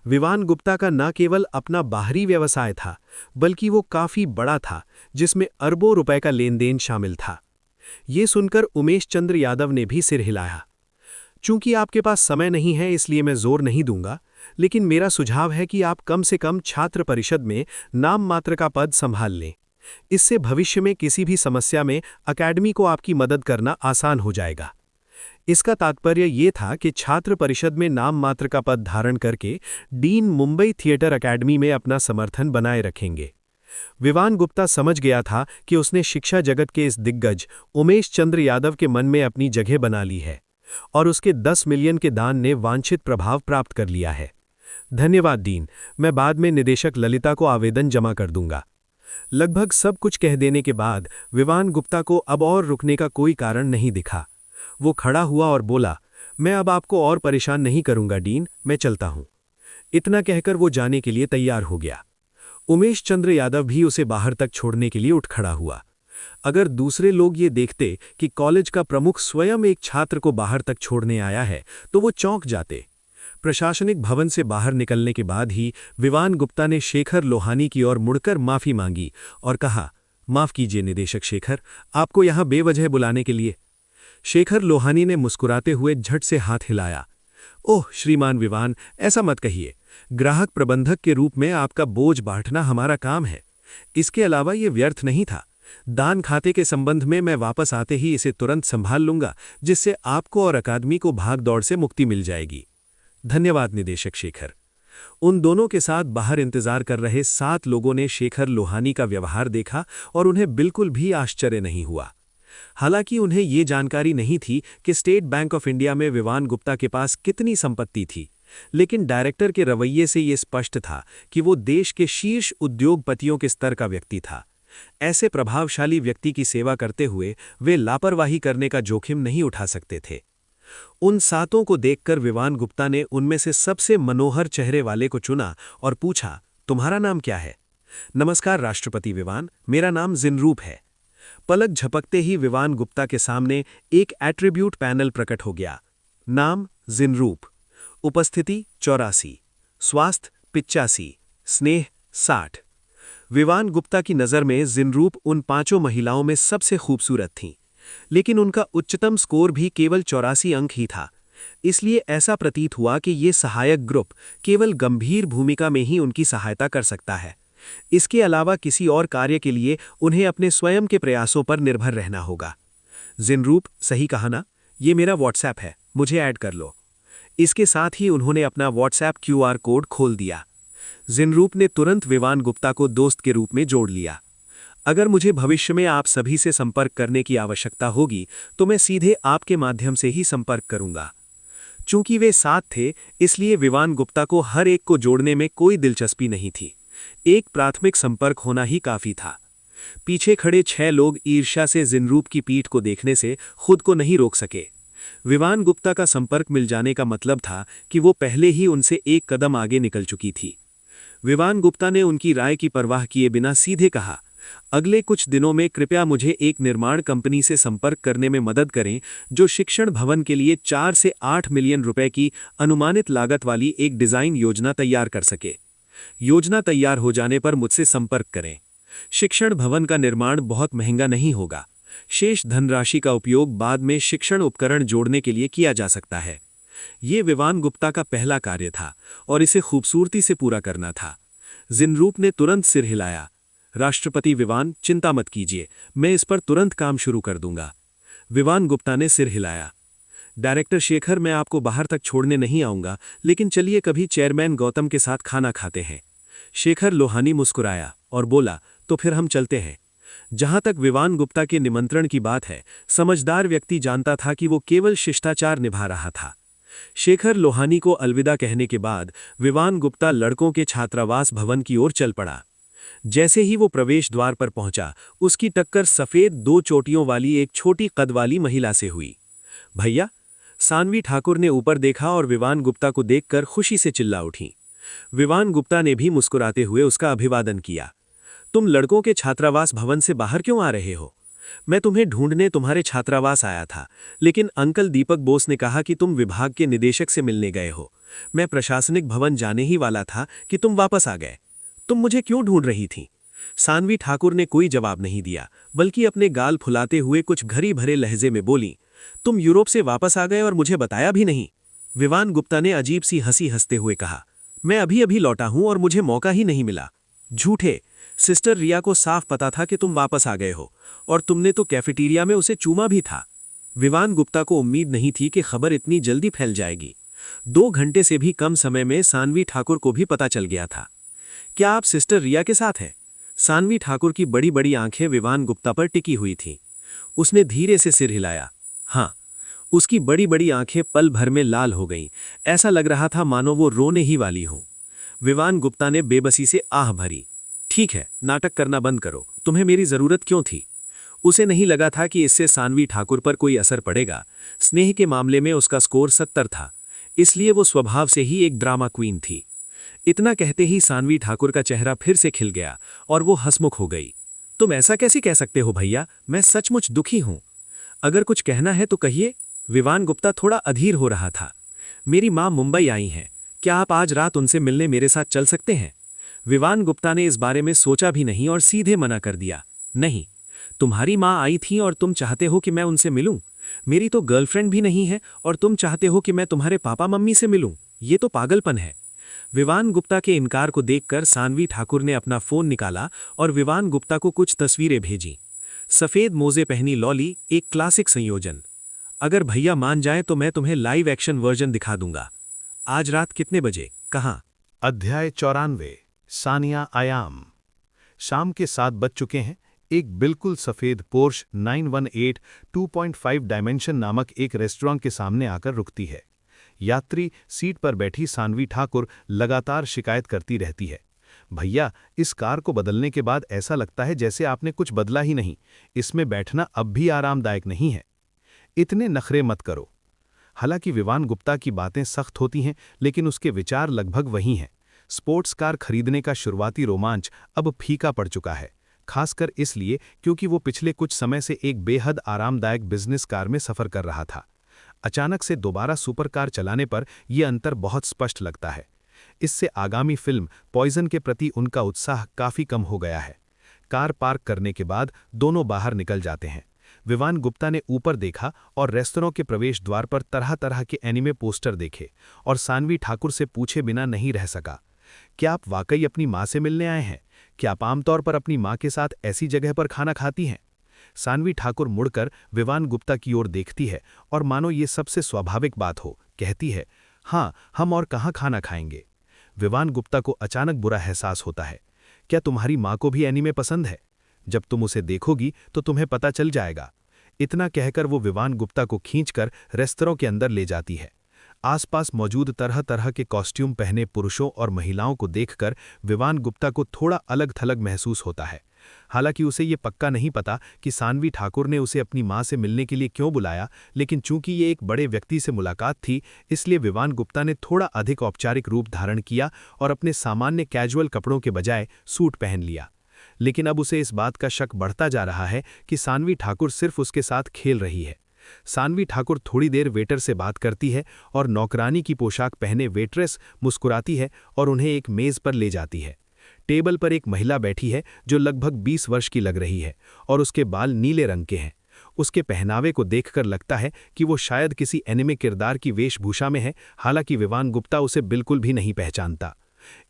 विवान गुप्ता का न केवल अपना बाहरी व्यवसाय था, बल्कि वो काफी बड़ा था, जिसमें अरबों रुपए का लेन देन शामिल था। ये सुनकर उमेश चंद्र यादव ने भी सिर हिलाया। चूंकि आपके पास समय नहीं है इसलिए मैं जोर नहीं दूंगा, लेकिन मेरा सुझाव है कि आप कम से कम छात्र परिषद में नाम मात्र का पद संभाल लें। इससे भविष्य में किसी भी समस्या में अकेडमी को आपकी मदद करना आसान हो जाएगा। इसका तात्पर्य ये था कि छात्र परिषद में नाम मात्र का पद धारण करके डीन मुंबई थिएटर अकेडमी में अपना समर्थन बनाए रखेंगे। विवान गुप्ता समझ गया था कि उसने शिक्षा जगत के इस दिग्गज उमेश चंद्र यादव के मन में अपनी जगह बना ली है और उसके 10 मिलियन के दान ने वांछित प्रभाव प्राप्त कर लिया है। धन्यवाद डीन, मैं बाद में निदेशक ललिता को आवेदन जमा कर दूंगा। लगभग सब कुछ कह देने के बाद विवान गुप्ता को अब और रुकने का कोई कारण नहीं दिखा। वो खड़ा हुआ और बोला, मैं अब आपको और परेशान नहीं करूंगा डीन, मैं चलता हूं। इतना कहकर वो जाने के लिए तैयार हो गया। उमेश चंद्र यादव भी उसे बाहर तक छोड़ने के लिए उठ खड़ा हुआ। अगर दूसरे लोग ये देखते कि कॉलेज का प्रमुख स्वयं एक छात्र को बाहर तक छोड़ने आया है तो वो चौंक जाते। प्रशासनिक भवन से बाहर निकलने के बाद ही विवान गुप्ता ने शेखर लोहानी की ओर मुड़कर माफी मांगी और कहा, माफ कीजिए निदेशक शेखर, आपको यहां बेवजह बुलाने के लिए। शेखर लोहानी ने मुस्कुराते हुए झट से हाथ हिलाया। ओह श्रीमान विवान, ऐसा मत कहिए। ग्राहक प्रबंधक के रूप में आपका बोझ बांटना हमारा काम है। इसके अलावा ये व्यर्थ नहीं था। दान खाते के संबंध में मैं वापस आते ही इसे तुरंत संभाल लूंगा, जिससे आपको और अकादमी को भाग दौड़ से मुक्ति मिल जाएगी। धन्यवाद निदेशक शेखर। उन दोनों के साथ बाहर इंतजार कर रहे 7 लोगों ने शेखर लोहानी का व्यवहार देखा और उन्हें बिल्कुल भी आश्चर्य नहीं हुआ। हालांकि उन्हें ये जानकारी नहीं थी कि स्टेट बैंक ऑफ इंडिया में विवान गुप्ता के पास कितनी संपत्ति थी, लेकिन डायरेक्टर के रवैये से ये स्पष्ट था कि वो देश के शीर्ष उद्योगपतियों के स्तर का व्यक्ति था। ऐसे प्रभावशाली व्यक्ति की सेवा करते हुए वे लापरवाही करने का जोखिम नहीं उठा सकते थे। उन 7 को देखकर विवान गुप्ता ने उनमें से सबसे मनोहर चेहरे वाले को चुना और पूछा, तुम्हारा नाम क्या है? नमस्कार राष्ट्रपति विवान, मेरा नाम जिनरूप है। पलक झपकते ही विवान गुप्ता के सामने एक एट्रीब्यूट पैनल प्रकट हो गया। नाम जिनरूप, उपस्थिति 84, स्वास्थ्य 85, स्नेह 60। विवान गुप्ता की नज़र में जिनरूप उन 5 महिलाओं में सबसे खूबसूरत थीं, लेकिन उनका उच्चतम स्कोर भी केवल 84 अंक ही था। इसलिए ऐसा प्रतीत हुआ कि ये सहायक ग्रुप केवल गंभीर भूमिका में ही उनकी सहायता कर सकता है। इसके अलावा किसी और कार्य के लिए उन्हें अपने स्वयं के प्रयासों पर निर्भर रहना होगा। जिनरूप, सही कहा ना? ये मेरा व्हाट्सएप है, मुझे ऐड कर लो। इसके साथ ही उन्होंने अपना व्हाट्सएप QR कोड खोल दिया। जिनरूप ने तुरंत विवान गुप्ता को दोस्त के रूप में जोड़ लिया। अगर मुझे भविष्य में आप सभी से संपर्क करने की आवश्यकता होगी तो मैं सीधे आपके माध्यम से ही संपर्क करूंगा। चूंकि वे 7 थे, इसलिए विवान गुप्ता को हर एक को जोड़ने में कोई दिलचस्पी नहीं थी। एक प्राथमिक संपर्क होना ही काफी था। पीछे खड़े 6 लोग ईर्ष्या से जिनरूप की पीठ को देखने से खुद को नहीं रोक सके। विवान गुप्ता का संपर्क मिल जाने का मतलब था कि वो पहले ही उनसे एक कदम आगे निकल चुकी थी। विवान गुप्ता ने उनकी राय की परवाह किए बिना सीधे कहा, अगले कुछ दिनों में कृपया मुझे एक निर्माण कंपनी से संपर्क करने में मदद करें जो शिक्षण भवन के लिए 4 से 8 मिलियन रुपए की अनुमानित लागत वाली एक डिजाइन योजना तैयार कर सके। योजना तैयार हो जाने पर मुझसे संपर्क करें। शिक्षण भवन का निर्माण बहुत महंगा नहीं होगा। शेष धनराशि का उपयोग बाद में शिक्षण उपकरण जोड़ने के लिए किया जा सकता है। ये विवान गुप्ता का पहला कार्य था और इसे खूबसूरती से पूरा करना था। जिनरूप ने तुरंत सिर हिलाया। राष्ट्रपति विवान, चिंता मत कीजिए, मैं इस पर तुरंत काम शुरू कर दूंगा। विवान गुप्ता ने सिर हिलाया। डायरेक्टर शेखर, मैं आपको बाहर तक छोड़ने नहीं आऊंगा, लेकिन चलिए कभी चेयरमैन गौतम के साथ खाना खाते हैं। शेखर लोहानी मुस्कुराया और बोला, तो फिर हम चलते हैं। जहां तक विवान गुप्ता के निमंत्रण की बात है, समझदार व्यक्ति जानता था कि वो केवल शिष्टाचार निभा रहा था। शेखर लोहानी को अलविदा कहने के बाद विवान गुप्ता लड़कों के छात्रावास भवन की ओर चल पड़ा। जैसे ही वो प्रवेश द्वार पर पहुंचा, उसकी टक्कर सफेद 2 चोटियों वाली एक छोटी कद वाली महिला से हुई। भैया! सानवी ठाकुर ने ऊपर देखा और विवान गुप्ता को देखकर खुशी से चिल्ला उठी। विवान गुप्ता ने भी मुस्कुराते हुए उसका अभिवादन किया। तुम लड़कों के छात्रावास भवन से बाहर क्यों आ रहे हो? मैं तुम्हें ढूंढने तुम्हारे छात्रावास आया था, लेकिन अंकल दीपक बोस ने कहा कि तुम विभाग के निदेशक से मिलने गए हो। मैं प्रशासनिक भवन जाने ही वाला था कि तुम वापस आ गए। तुम मुझे क्यों ढूंढ रही थीं? सानवी ठाकुर ने कोई जवाब नहीं दिया, बल्कि अपने गाल फुलाते हुए कुछ घरी भरे लहजे में बोली, तुम यूरोप से वापस आ गए और मुझे बताया भी नहीं। विवान गुप्ता ने अजीब सी हंसी हंसते हुए कहा, मैं अभी अभी लौटा हूं और मुझे मौका ही नहीं मिला। झूठे! सिस्टर रिया को साफ पता था कि तुम वापस आ गए हो और तुमने तो कैफेटेरिया में उसे चूमा भी था। विवान गुप्ता को उम्मीद नहीं थी कि खबर इतनी जल्दी फैल जाएगी। 2 घंटे से भी कम समय में सानवी ठाकुर को भी पता चल गया था। क्या आप सिस्टर रिया के साथ हैं? सानवी ठाकुर की बड़ी बड़ी आंखें विवान गुप्ता पर टिकी हुई थीं। उसने धीरे से सिर हिलाया। हाँ, उसकी बड़ी बड़ी आंखें पल भर में लाल हो गईं। ऐसा लग रहा था मानो वो रोने ही वाली हो। विवान गुप्ता ने बेबसी से आह भरी। ठीक है, नाटक करना बंद करो। तुम्हें मेरी जरूरत क्यों थी? उसे नहीं लगा था कि इससे सानवी ठाकुर पर कोई असर पड़ेगा। स्नेह के मामले में उसका स्कोर 70 था, इसलिए वो स्वभाव से ही एक ड्रामा क्वीन थी। इतना कहते ही सानवी ठाकुर का चेहरा फिर से खिल गया और वो हंसमुख हो गई। तुम ऐसा कैसे कह सकते हो भैया? मैं सचमुच दुखी हूं। अगर कुछ कहना है तो कहिए। विवान गुप्ता थोड़ा अधीर हो रहा था। मेरी मां मुंबई आई हैं। क्या आप आज रात उनसे मिलने मेरे साथ चल सकते हैं? विवान गुप्ता ने इस बारे में सोचा भी नहीं और सीधे मना कर दिया। नहीं, तुम्हारी मां आई थी और तुम चाहते हो कि मैं उनसे मिलूं? मेरी तो गर्लफ्रेंड भी नहीं है और तुम चाहते हो कि मैं तुम्हारे पापा मम्मी से मिलूं? ये तो पागलपन है। विवान गुप्ता के इनकार को देखकर सानवी ठाकुर ने अपना फोन निकाला और विवान गुप्ता को कुछ तस्वीरें भेजीं। सफेद मोजे पहनी लॉली, एक क्लासिक संयोजन। अगर भैया मान जाए तो मैं तुम्हें लाइव एक्शन वर्जन दिखा दूंगा। आज रात कितने बजे, कहाँ? अध्याय 94। सानिया आयाम। शाम के 7 बज चुके हैं। एक बिल्कुल सफेद पोर्श 918 2.5 डायमेंशन नामक एक रेस्टोरेंट के सामने आकर रुकती है। यात्री सीट पर बैठी सानवी ठाकुर लगातार शिकायत करती रहती है। भैया, इस कार को बदलने के बाद ऐसा लगता है जैसे आपने कुछ बदला ही नहीं। इसमें बैठना अब भी आरामदायक नहीं है। इतने नखरे मत करो। हालांकि विवान गुप्ता की बातें सख्त होती हैं, लेकिन उसके विचार लगभग वही हैं। स्पोर्ट्स कार खरीदने का शुरुआती रोमांच अब फीका पड़ चुका है, खासकर इसलिए क्योंकि वो पिछले कुछ समय से एक बेहद आरामदायक बिजनेस कार में सफर कर रहा था। अचानक से दोबारा सुपर कार चलाने पर यह अंतर बहुत स्पष्ट लगता है। इससे आगामी फिल्म पॉइजन के प्रति उनका उत्साह काफी कम हो गया है। कार पार्क करने के बाद दोनों बाहर निकल जाते हैं। विवान गुप्ता ने ऊपर देखा और रेस्तरां के प्रवेश द्वार पर तरह तरह के एनिमे पोस्टर देखे और सानवी ठाकुर से पूछे बिना नहीं रह सका। क्या आप वाकई अपनी मां से मिलने आए हैं? क्या आप आमतौर पर अपनी मां के साथ ऐसी जगह पर खाना खाती हैं? सानवी ठाकुर मुड़कर विवान गुप्ता की ओर देखती है और मानो ये सबसे स्वाभाविक बात हो, कहती है, हाँ, हम और कहाँ खाना खाएंगे? विवान गुप्ता को अचानक बुरा एहसास होता है। क्या तुम्हारी मां को भी एनीमे पसंद है? जब तुम उसे देखोगी तो तुम्हें पता चल जाएगा। इतना कहकर वो विवान गुप्ता को खींचकर रेस्तरां के अंदर ले जाती है। आसपास मौजूद तरह तरह के कॉस्ट्यूम पहने पुरुषों और महिलाओं को देखकर विवान गुप्ता को थोड़ा अलग थलग महसूस होता है। हालांकि उसे ये पक्का नहीं पता कि सानवी ठाकुर ने उसे अपनी मां से मिलने के लिए क्यों बुलाया, लेकिन चूंकि ये एक बड़े व्यक्ति से मुलाकात थी, इसलिए विवान गुप्ता ने थोड़ा अधिक औपचारिक रूप धारण किया और अपने सामान्य कैजुअल कपड़ों के बजाय सूट पहन लिया। लेकिन अब उसे इस बात का शक बढ़ता जा रहा है कि सानवी ठाकुर सिर्फ उसके साथ खेल रही है। सानवी ठाकुर थोड़ी देर वेटर से बात करती है और नौकरानी की पोशाक पहने वेट्रेस मुस्कुराती है और उन्हें एक मेज पर ले जाती है। टेबल पर एक महिला बैठी है जो लगभग 20 वर्ष की लग रही है और उसके बाल नीले रंग के हैं। उसके पहनावे को देखकर लगता है कि वो शायद किसी एनिमे किरदार की वेशभूषा में है, हालांकि विवान गुप्ता उसे बिल्कुल भी नहीं पहचानता।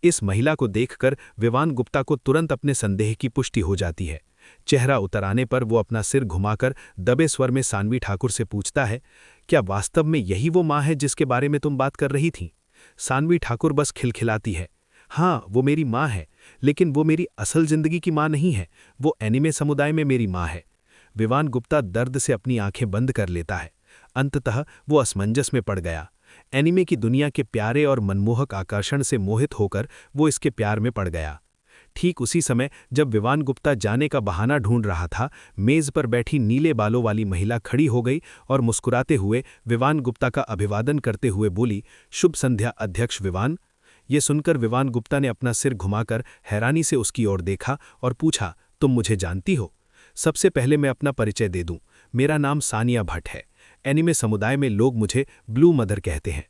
इस महिला को देखकर विवान गुप्ता को तुरंत अपने संदेह की पुष्टि हो जाती है। चेहरा उतर आने पर वो अपना सिर घुमाकर दबे स्वर में सानवी ठाकुर से पूछता है, क्या वास्तव में यही वो मां है जिसके बारे में तुम बात कर रही थी? सानवी ठाकुर बस खिलखिलाती है। हाँ, वो मेरी मां है, लेकिन वो मेरी असल जिंदगी की मां नहीं है। वो एनिमे समुदाय में मेरी मां है। विवान गुप्ता दर्द से अपनी आंखें बंद कर लेता है। अंततः वो असमंजस में पड़ गया। एनिमे की दुनिया के प्यारे और मनमोहक आकर्षण से मोहित होकर वो इसके प्यार में पड़ गया। ठीक उसी समय जब विवान गुप्ता जाने का बहाना ढूंढ रहा था, मेज पर बैठी नीले बालों वाली महिला खड़ी हो गई और मुस्कुराते हुए विवान गुप्ता का अभिवादन करते हुए बोली, शुभ संध्या अध्यक्ष विवान। ये सुनकर विवान गुप्ता ने अपना सिर घुमाकर हैरानी से उसकी ओर देखा और पूछा, तुम मुझे जानती हो? सबसे पहले मैं अपना परिचय दे दूं, मेरा नाम सानिया भट्ट है। एनिमे समुदाय में लोग मुझे ब्लू मदर कहते हैं।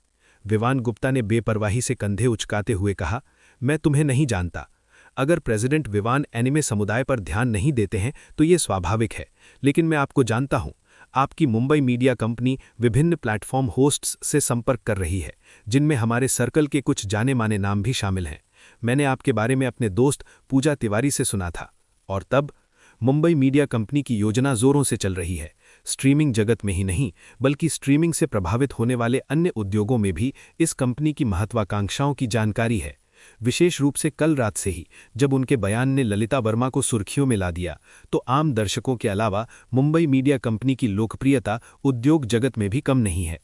विवान गुप्ता ने बेपरवाही से कंधे उचकाते हुए कहा, मैं तुम्हें नहीं जानता। अगर प्रेसिडेंट विवान एनिमे समुदाय पर ध्यान नहीं देते हैं तो ये स्वाभाविक है, लेकिन मैं आपको जानता हूं। आपकी मुंबई मीडिया कंपनी विभिन्न प्लेटफॉर्म होस्ट्स से संपर्क कर रही है, जिनमें हमारे सर्कल के कुछ जाने माने नाम भी शामिल हैं। मैंने आपके बारे में अपने दोस्त पूजा तिवारी से सुना था। और तब मुंबई मीडिया कंपनी की योजना जोरों से चल रही है। स्ट्रीमिंग जगत में ही नहीं, बल्कि स्ट्रीमिंग से प्रभावित होने वाले अन्य उद्योगों में भी इस कंपनी की महत्वाकांक्षाओं की जानकारी है। विशेष रूप से कल रात से ही जब उनके बयान ने ललिता वर्मा को सुर्खियों में ला दिया, तो आम दर्शकों के अलावा मुंबई मीडिया कंपनी की लोकप्रियता उद्योग जगत में भी कम नहीं है।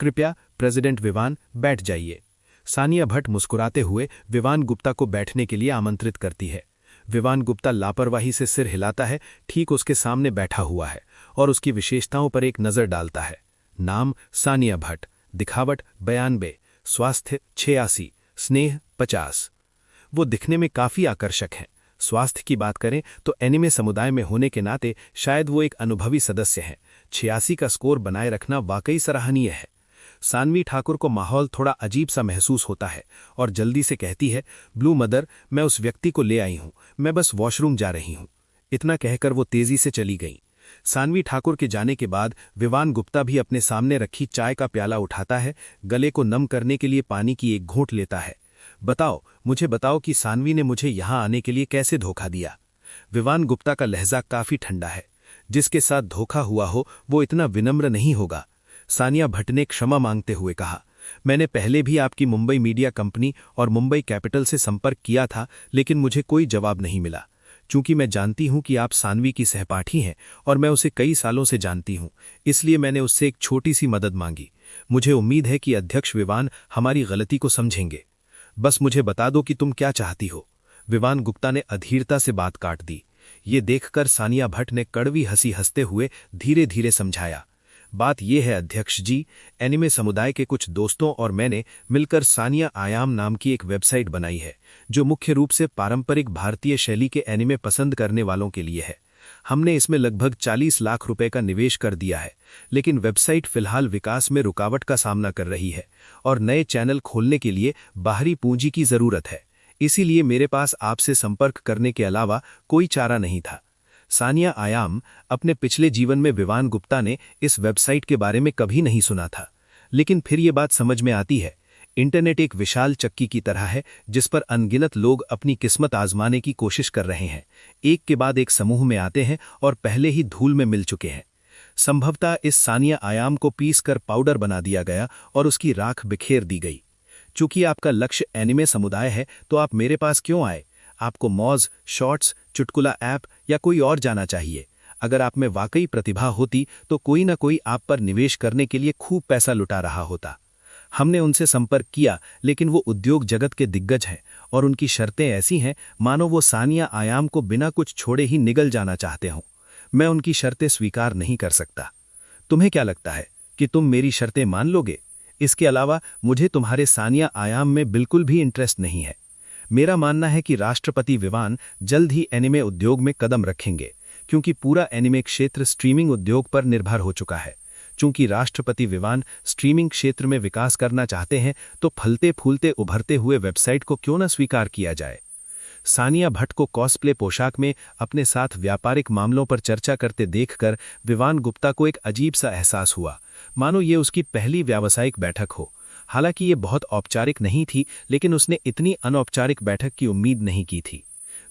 कृपया प्रेसिडेंट विवान बैठ जाइए। सानिया भट्ट मुस्कुराते हुए विवान गुप्ता को बैठने के लिए आमंत्रित करती है। विवान गुप्ता लापरवाही से सिर हिलाता है, ठीक उसके सामने बैठा हुआ है और उसकी विशेषताओं पर एक नज़र डालता है। नाम सानिया भट्ट, दिखावट 92, स्वास्थ्य 86, स्नेह 50। वो दिखने में काफ़ी आकर्षक हैं। स्वास्थ्य की बात करें तो एनिमे समुदाय में होने के नाते शायद वो एक अनुभवी सदस्य हैं। 86 का स्कोर बनाए रखना वाकई सराहनीय है। सानवी ठाकुर को माहौल थोड़ा अजीब सा महसूस होता है और जल्दी से कहती है, ब्लू मदर, मैं उस व्यक्ति को ले आई हूं, मैं बस वॉशरूम जा रही हूं। इतना कहकर वो तेजी से चली गई। सानवी ठाकुर के जाने के बाद विवान गुप्ता भी अपने सामने रखी चाय का प्याला उठाता है, गले को नम करने के लिए पानी की एक घूंट लेता है। बताओ, मुझे बताओ कि सानवी ने मुझे यहां आने के लिए कैसे धोखा दिया। विवान गुप्ता का लहजा काफी ठंडा है। जिसके साथ धोखा हुआ हो वो इतना विनम्र नहीं होगा। सानिया भट्ट ने क्षमा मांगते हुए कहा, मैंने पहले भी आपकी मुंबई मीडिया कंपनी और मुंबई कैपिटल से संपर्क किया था, लेकिन मुझे कोई जवाब नहीं मिला। चूंकि मैं जानती हूं कि आप सानवी की सहपाठी हैं और मैं उसे कई सालों से जानती हूं, इसलिए मैंने उससे एक छोटी सी मदद मांगी। मुझे उम्मीद है कि अध्यक्ष विवान हमारी गलती को समझेंगे। बस मुझे बता दो कि तुम क्या चाहती हो। विवान गुप्ता ने अधीरता से बात काट दी। ये देखकर सानिया भट्ट ने कड़वी हंसी हंसते हुए धीरे धीरे समझाया, बात यह है अध्यक्ष जी, एनिमे समुदाय के कुछ दोस्तों और मैंने मिलकर सानिया आयाम नाम की एक वेबसाइट बनाई है, जो मुख्य रूप से पारंपरिक भारतीय शैली के एनिमे पसंद करने वालों के लिए है। हमने इसमें लगभग 40 लाख रुपए का निवेश कर दिया है, लेकिन वेबसाइट फिलहाल विकास में रुकावट का सामना कर रही है और नए चैनल खोलने के लिए बाहरी पूंजी की जरूरत है। इसीलिए मेरे पास आपसे संपर्क करने के अलावा कोई चारा नहीं था। सानिया आयाम, अपने पिछले जीवन में विवान गुप्ता ने इस वेबसाइट के बारे में कभी नहीं सुना था, लेकिन फिर ये बात समझ में आती है। इंटरनेट एक विशाल चक्की की तरह है जिस पर अनगिनत लोग अपनी किस्मत आजमाने की कोशिश कर रहे हैं। एक के बाद एक समूह में आते हैं और पहले ही धूल में मिल चुके हैं। संभवतः इस सानिया आयाम को पीस कर पाउडर बना दिया गया और उसकी राख बिखेर दी गई। चूंकि आपका लक्ष्य एनिमे समुदाय है, तो आप मेरे पास क्यों आए? आपको मौज, शॉर्ट्स, चुटकुला ऐप या कोई और जाना चाहिए? अगर आप में वाकई प्रतिभा होती तो कोई ना कोई आप पर निवेश करने के लिए खूब पैसा लुटा रहा होता। हमने उनसे संपर्क किया, लेकिन वो उद्योग जगत के दिग्गज हैं और उनकी शर्तें ऐसी हैं मानो वो सानिया आयाम को बिना कुछ छोड़े ही निगल जाना चाहते हों। मैं उनकी शर्तें स्वीकार नहीं कर सकता। तुम्हें क्या लगता है कि तुम मेरी शर्तें मान लोगे? इसके अलावा मुझे तुम्हारे सानिया आयाम में बिल्कुल भी इंटरेस्ट नहीं है। मेरा मानना है कि राष्ट्रपति विवान जल्द ही एनिमे उद्योग में कदम रखेंगे, क्योंकि पूरा एनिमे क्षेत्र स्ट्रीमिंग उद्योग पर निर्भर हो चुका है। चूंकि राष्ट्रपति विवान स्ट्रीमिंग क्षेत्र में विकास करना चाहते हैं, तो फलते फूलते उभरते हुए वेबसाइट को क्यों न स्वीकार किया जाए। सानिया भट्ट को कॉस्प्ले पोशाक में अपने साथ व्यापारिक मामलों पर चर्चा करते देखकर विवान गुप्ता को एक अजीब सा एहसास हुआ, मानो ये उसकी पहली व्यावसायिक बैठक हो। हालांकि ये बहुत औपचारिक नहीं थी, लेकिन उसने इतनी अनौपचारिक बैठक की उम्मीद नहीं की थी।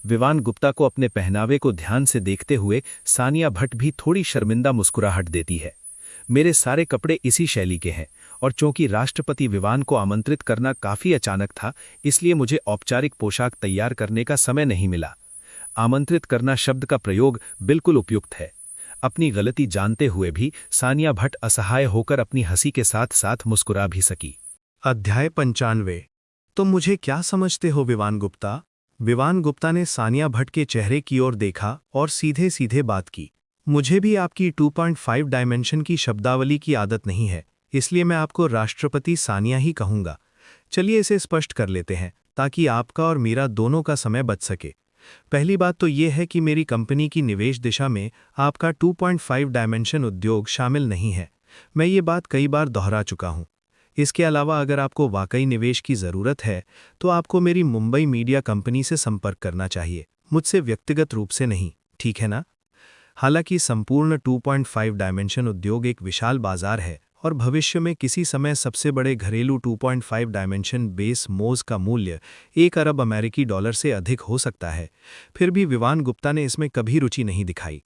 विवान गुप्ता को अपने पहनावे को ध्यान से देखते हुए सानिया भट्ट भी थोड़ी शर्मिंदा मुस्कुराहट देती है। मेरे सारे कपड़े इसी शैली के हैं, और चूंकि राष्ट्रपति विवान को आमंत्रित करना काफी अचानक था, इसलिए मुझे औपचारिक पोशाक तैयार करने का समय नहीं मिला। आमंत्रित करना शब्द का प्रयोग बिल्कुल उपयुक्त है। अपनी गलती जानते हुए भी सानिया भट्ट असहाय होकर अपनी हंसी के साथ साथ मुस्कुरा भी सकी। अध्याय 95। तुम मुझे क्या समझते हो विवान गुप्ता? विवान गुप्ता ने सानिया भट्ट के चेहरे की ओर देखा और सीधे सीधे बात की। मुझे भी आपकी 2.5 डायमेंशन की शब्दावली की आदत नहीं है, इसलिए मैं आपको राष्ट्रपति सानिया ही कहूंगा। चलिए इसे स्पष्ट कर लेते हैं, ताकि आपका और मेरा दोनों का समय बच सके। पहली बात तो यह है कि मेरी कंपनी की निवेश दिशा में आपका 2.5 डायमेंशन उद्योग शामिल नहीं है। मैं ये बात कई बार दोहरा चुका हूं। इसके अलावा अगर आपको वाकई निवेश की ज़रूरत है, तो आपको मेरी मुंबई मीडिया कंपनी से संपर्क करना चाहिए, मुझसे व्यक्तिगत रूप से नहीं, ठीक है ना? हालांकि संपूर्ण 2.5 डायमेंशन उद्योग एक विशाल बाजार है और भविष्य में किसी समय सबसे बड़े घरेलू 2.5 डायमेंशन बेस मोज का मूल्य 1 अरब अमेरिकी डॉलर से अधिक हो सकता है। फिर भी विवान गुप्ता ने इसमें कभी रुचि नहीं दिखाई।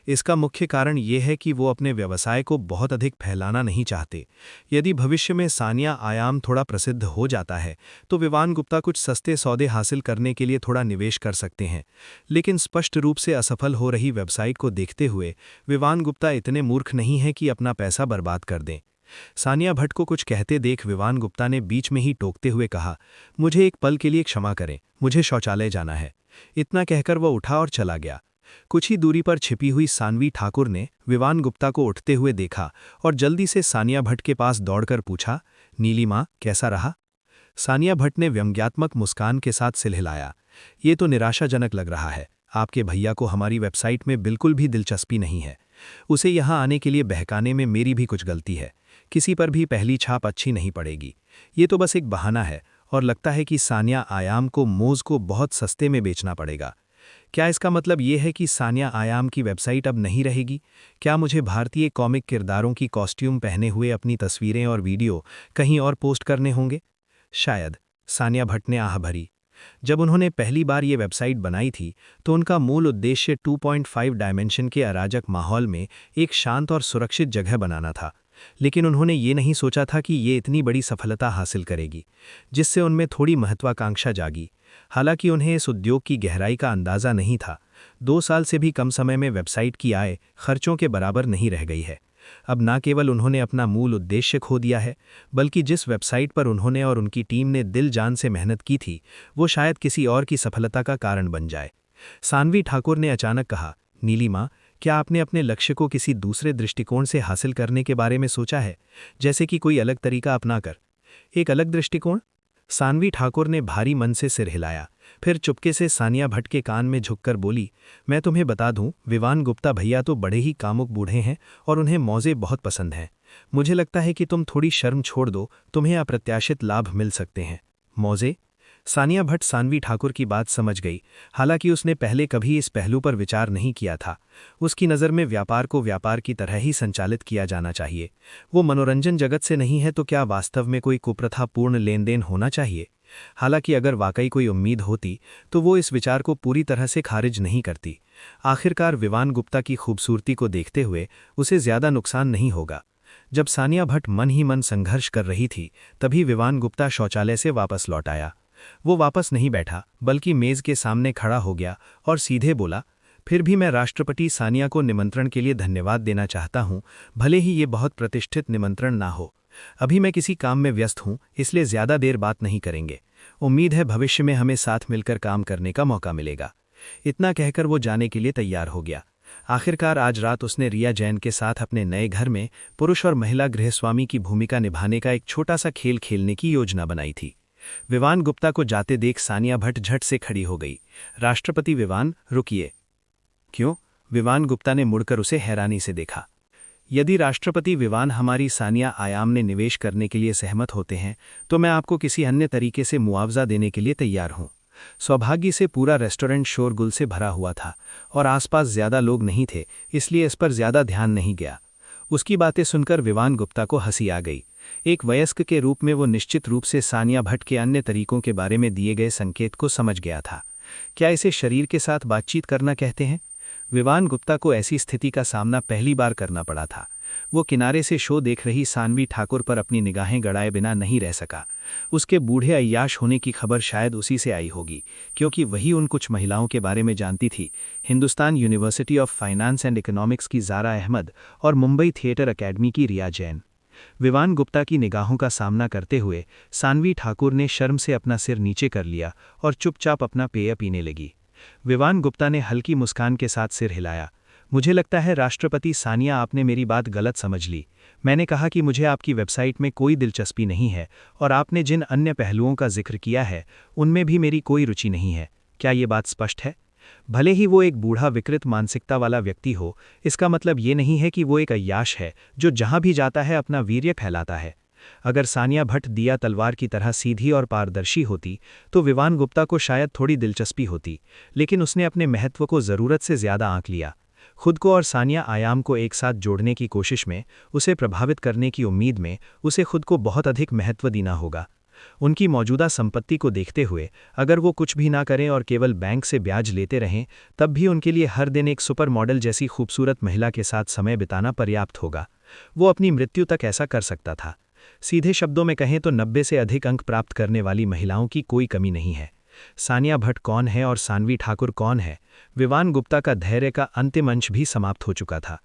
इसका मुख्य कारण ये है कि वो अपने व्यवसाय को बहुत अधिक फैलाना नहीं चाहते। यदि भविष्य में सानिया आयाम थोड़ा प्रसिद्ध हो जाता है तो विवान गुप्ता कुछ सस्ते सौदे हासिल करने के लिए थोड़ा निवेश कर सकते हैं, लेकिन स्पष्ट रूप से असफल हो रही वेबसाइट को देखते हुए विवान गुप्ता इतने मूर्ख नहीं हैं कि अपना पैसा बर्बाद कर दें। सानिया भट्ट को कुछ कहते देख विवान गुप्ता ने बीच में ही टोकते हुए कहा, मुझे एक पल के लिए क्षमा करें, मुझे शौचालय जाना है। इतना कहकर वह उठा और चला गया। कुछ ही दूरी पर छिपी हुई सानवी ठाकुर ने विवान गुप्ता को उठते हुए देखा और जल्दी से सानिया भट्ट के पास दौड़कर पूछा, नीली माँ, कैसा रहा? सानिया भट्ट ने व्यंग्यात्मक मुस्कान के साथ सिर हिलाया। ये तो निराशाजनक लग रहा है। आपके भैया को हमारी वेबसाइट में बिल्कुल भी दिलचस्पी नहीं है। उसे यहाँ आने के लिए बहकाने में मेरी भी कुछ गलती है। किसी पर भी पहली छाप अच्छी नहीं पड़ेगी। ये तो बस एक बहाना है और लगता है कि सानिया आयाम को मोज़ को बहुत सस्ते में बेचना पड़ेगा। क्या इसका मतलब ये है कि सानिया आयाम की वेबसाइट अब नहीं रहेगी? क्या मुझे भारतीय कॉमिक किरदारों की कॉस्ट्यूम पहने हुए अपनी तस्वीरें और वीडियो कहीं और पोस्ट करने होंगे? शायद। सानिया भट्ट ने आह भरी। जब उन्होंने पहली बार ये वेबसाइट बनाई थी तो उनका मूल उद्देश्य 2.5 डायमेंशन के अराजक माहौल में एक शांत और सुरक्षित जगह बनाना था, लेकिन उन्होंने ये नहीं सोचा था कि ये इतनी बड़ी सफलता हासिल करेगी, जिससे उनमें थोड़ी महत्वाकांक्षा जागी। हालांकि उन्हें इस उद्योग की गहराई का अंदाज़ा नहीं था। 2 साल से भी कम समय में वेबसाइट की आय खर्चों के बराबर नहीं रह गई है। अब न केवल उन्होंने अपना मूल उद्देश्य खो दिया है, बल्कि जिस वेबसाइट पर उन्होंने और उनकी टीम ने दिल जान से मेहनत की थी, वो शायद किसी और की सफलता का कारण बन जाए। सानवी ठाकुर ने अचानक कहा, नीली माँ, क्या आपने अपने लक्ष्य को किसी दूसरे दृष्टिकोण से हासिल करने के बारे में सोचा है, जैसे कि कोई अलग तरीका अपनाकर? एक अलग दृष्टिकोण? सानवी ठाकुर ने भारी मन से सिर हिलाया, फिर चुपके से सानिया भट्ट के कान में झुककर बोली, मैं तुम्हें बता दूं, विवान गुप्ता भैया तो बड़े ही कामुक बूढ़े हैं और उन्हें मौजे बहुत पसंद हैं। मुझे लगता है कि तुम थोड़ी शर्म छोड़ दो, तुम्हें अप्रत्याशित लाभ मिल सकते हैं। मौजे? सानिया भट्ट सानवी ठाकुर की बात समझ गई, हालांकि उसने पहले कभी इस पहलू पर विचार नहीं किया था। उसकी नज़र में व्यापार को व्यापार की तरह ही संचालित किया जाना चाहिए। वो मनोरंजन जगत से नहीं है तो क्या वास्तव में कोई कुप्रथापूर्ण लेन देन होना चाहिए? हालांकि अगर वाकई कोई उम्मीद होती तो वो इस विचार को पूरी तरह से खारिज नहीं करती। आखिरकार विवान गुप्ता की खूबसूरती को देखते हुए उसे ज्यादा नुकसान नहीं होगा। जब सानिया भट्ट मन ही मन संघर्ष कर रही थी, तभी विवान गुप्ता शौचालय से वापस लौट आया। वो वापस नहीं बैठा, बल्कि मेज के सामने खड़ा हो गया और सीधे बोला, फिर भी मैं राष्ट्रपति सानिया को निमंत्रण के लिए धन्यवाद देना चाहता हूं, भले ही ये बहुत प्रतिष्ठित निमंत्रण ना हो। अभी मैं किसी काम में व्यस्त हूं, इसलिए ज्यादा देर बात नहीं करेंगे। उम्मीद है भविष्य में हमें साथ मिलकर काम करने का मौका मिलेगा। इतना कहकर वो जाने के लिए तैयार हो गया। आखिरकार आज रात उसने रिया जैन के साथ अपने नए घर में पुरुष और महिला गृहस्वामी की भूमिका निभाने का एक छोटा सा खेल खेलने की योजना बनाई थी। विवान गुप्ता को जाते देख सानिया भट्ट झट से खड़ी हो गई। राष्ट्रपति विवान, रुकिए। क्यों? विवान गुप्ता ने मुड़कर उसे हैरानी से देखा। यदि राष्ट्रपति विवान हमारी सानिया आयाम ने निवेश करने के लिए सहमत होते हैं तो मैं आपको किसी अन्य तरीके से मुआवजा देने के लिए तैयार हूं। सौभाग्य से पूरा रेस्टोरेंट शोरगुल से भरा हुआ था और आसपास ज्यादा लोग नहीं थे, इसलिए इस पर ज्यादा ध्यान नहीं गया। उसकी बातें सुनकर विवान गुप्ता को हंसी आ गई। एक वयस्क के रूप में वो निश्चित रूप से सानिया भट्ट के अन्य तरीकों के बारे में दिए गए संकेत को समझ गया था। क्या इसे शरीर के साथ बातचीत करना कहते हैं? विवान गुप्ता को ऐसी स्थिति का सामना पहली बार करना पड़ा था। वो किनारे से शो देख रही सानवी ठाकुर पर अपनी निगाहें गड़ाए बिना नहीं रह सका। उसके बूढ़े अय्याश होने की खबर शायद उसी से आई होगी, क्योंकि वही उन कुछ महिलाओं के बारे में जानती थी, Hindustan university of finance and economics की ज़ारा अहमद और मुंबई थिएटर अकेडमी की रिया जैन। विवान गुप्ता की निगाहों का सामना करते हुए सानवी ठाकुर ने शर्म से अपना सिर नीचे कर लिया और चुपचाप अपना पेय पीने लगी। विवान गुप्ता ने हल्की मुस्कान के साथ सिर हिलाया। मुझे लगता है राष्ट्रपति सानिया, आपने मेरी बात गलत समझ ली। मैंने कहा कि मुझे आपकी वेबसाइट में कोई दिलचस्पी नहीं है और आपने जिन अन्य पहलुओं का जिक्र किया है उनमें भी मेरी कोई रुचि नहीं है। क्या ये बात स्पष्ट है? भले ही वो एक बूढ़ा विकृत मानसिकता वाला व्यक्ति हो, इसका मतलब ये नहीं है कि वो एक अय्याश है जो जहां भी जाता है अपना वीर्य फैलाता है। अगर सानिया भट्ट दिया तलवार की तरह सीधी और पारदर्शी होती तो विवान गुप्ता को शायद थोड़ी दिलचस्पी होती, लेकिन उसने अपने महत्व को ज़रूरत से ज़्यादा आंक लिया। खुद को और सानिया आयाम को एक साथ जोड़ने की कोशिश में, उसे प्रभावित करने की उम्मीद में, उसे खुद को बहुत अधिक महत्व देना होगा। उनकी मौजूदा संपत्ति को देखते हुए अगर वो कुछ भी ना करें और केवल बैंक से ब्याज लेते रहें, तब भी उनके लिए हर दिन एक सुपर मॉडल जैसी खूबसूरत महिला के साथ समय बिताना पर्याप्त होगा। वो अपनी मृत्यु तक ऐसा कर सकता था। सीधे शब्दों में कहें तो 90 से अधिक अंक प्राप्त करने वाली महिलाओं की कोई कमी नहीं है। सानिया भट्ट कौन है और सानवी ठाकुर कौन है? विवान गुप्ता का धैर्य का अंतिम अंश भी समाप्त हो चुका था।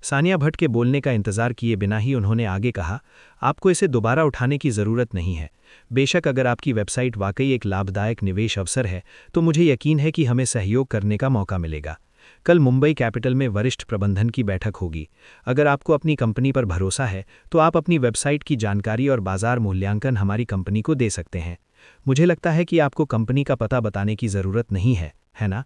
सानिया भट्ट के बोलने का इंतजार किए बिना ही उन्होंने आगे कहा, आपको इसे दोबारा उठाने की ज़रूरत नहीं है। बेशक अगर आपकी वेबसाइट वाकई एक लाभदायक निवेश अवसर है तो मुझे यकीन है कि हमें सहयोग करने का मौका मिलेगा। कल मुंबई कैपिटल में वरिष्ठ प्रबंधन की बैठक होगी। अगर आपको अपनी कंपनी पर भरोसा है तो आप अपनी वेबसाइट की जानकारी और बाजार मूल्यांकन हमारी कंपनी को दे सकते हैं। मुझे लगता है कि आपको कंपनी का पता बताने की ज़रूरत नहीं है ना?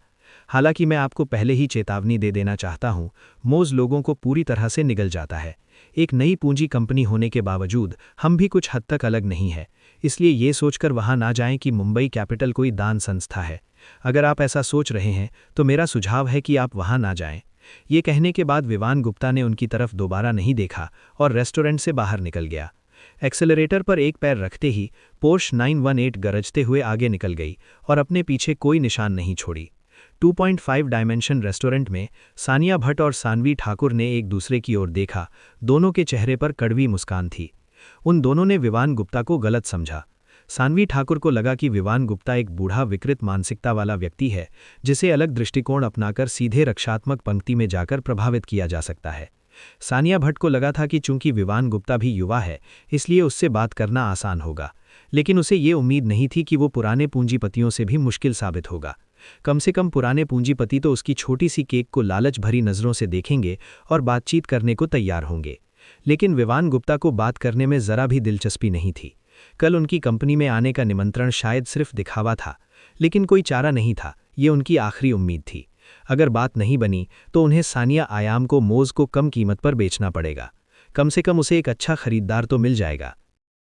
हालांकि मैं आपको पहले ही चेतावनी दे देना चाहता हूं, मोज़ लोगों को पूरी तरह से निगल जाता है। एक नई पूंजी कंपनी होने के बावजूद हम भी कुछ हद तक अलग नहीं है, इसलिए ये सोचकर वहां ना जाएं कि मुंबई कैपिटल कोई दान संस्था है। अगर आप ऐसा सोच रहे हैं तो मेरा सुझाव है कि आप वहां ना जाएं। ये कहने के बाद विवान गुप्ता ने उनकी तरफ दोबारा नहीं देखा और रेस्टोरेंट से बाहर निकल गया। एक्सेलरेटर पर एक पैर रखते ही पोर्श 918 गरजते हुए आगे निकल गई और अपने पीछे कोई निशान नहीं छोड़ी। 2.5 डायमेंशन रेस्टोरेंट में सानिया भट्ट और सानवी ठाकुर ने एक दूसरे की ओर देखा। दोनों के चेहरे पर कड़वी मुस्कान थी। उन दोनों ने विवान गुप्ता को गलत समझा। सानवी ठाकुर को लगा कि विवान गुप्ता एक बूढ़ा विकृत मानसिकता वाला व्यक्ति है जिसे अलग दृष्टिकोण अपनाकर सीधे रक्षात्मक पंक्ति में जाकर प्रभावित किया जा सकता है। सानिया भट्ट को लगा था कि चूंकि विवान गुप्ता भी युवा है इसलिए उससे बात करना आसान होगा, लेकिन उसे ये उम्मीद नहीं थी कि वो पुराने पूंजीपतियों से भी मुश्किल साबित होगा। कम से कम पुराने पूंजीपति तो उसकी छोटी सी केक को लालच भरी नज़रों से देखेंगे और बातचीत करने को तैयार होंगे। लेकिन विवान गुप्ता को बात करने में ज़रा भी दिलचस्पी नहीं थी। कल उनकी कंपनी में आने का निमंत्रण शायद सिर्फ दिखावा था, लेकिन कोई चारा नहीं था। ये उनकी आखिरी उम्मीद थी। अगर बात नहीं बनी तो उन्हें सानिया आयाम को मोज़ को कम कीमत पर बेचना पड़ेगा। कम से कम उसे एक अच्छा खरीदार तो मिल जाएगा।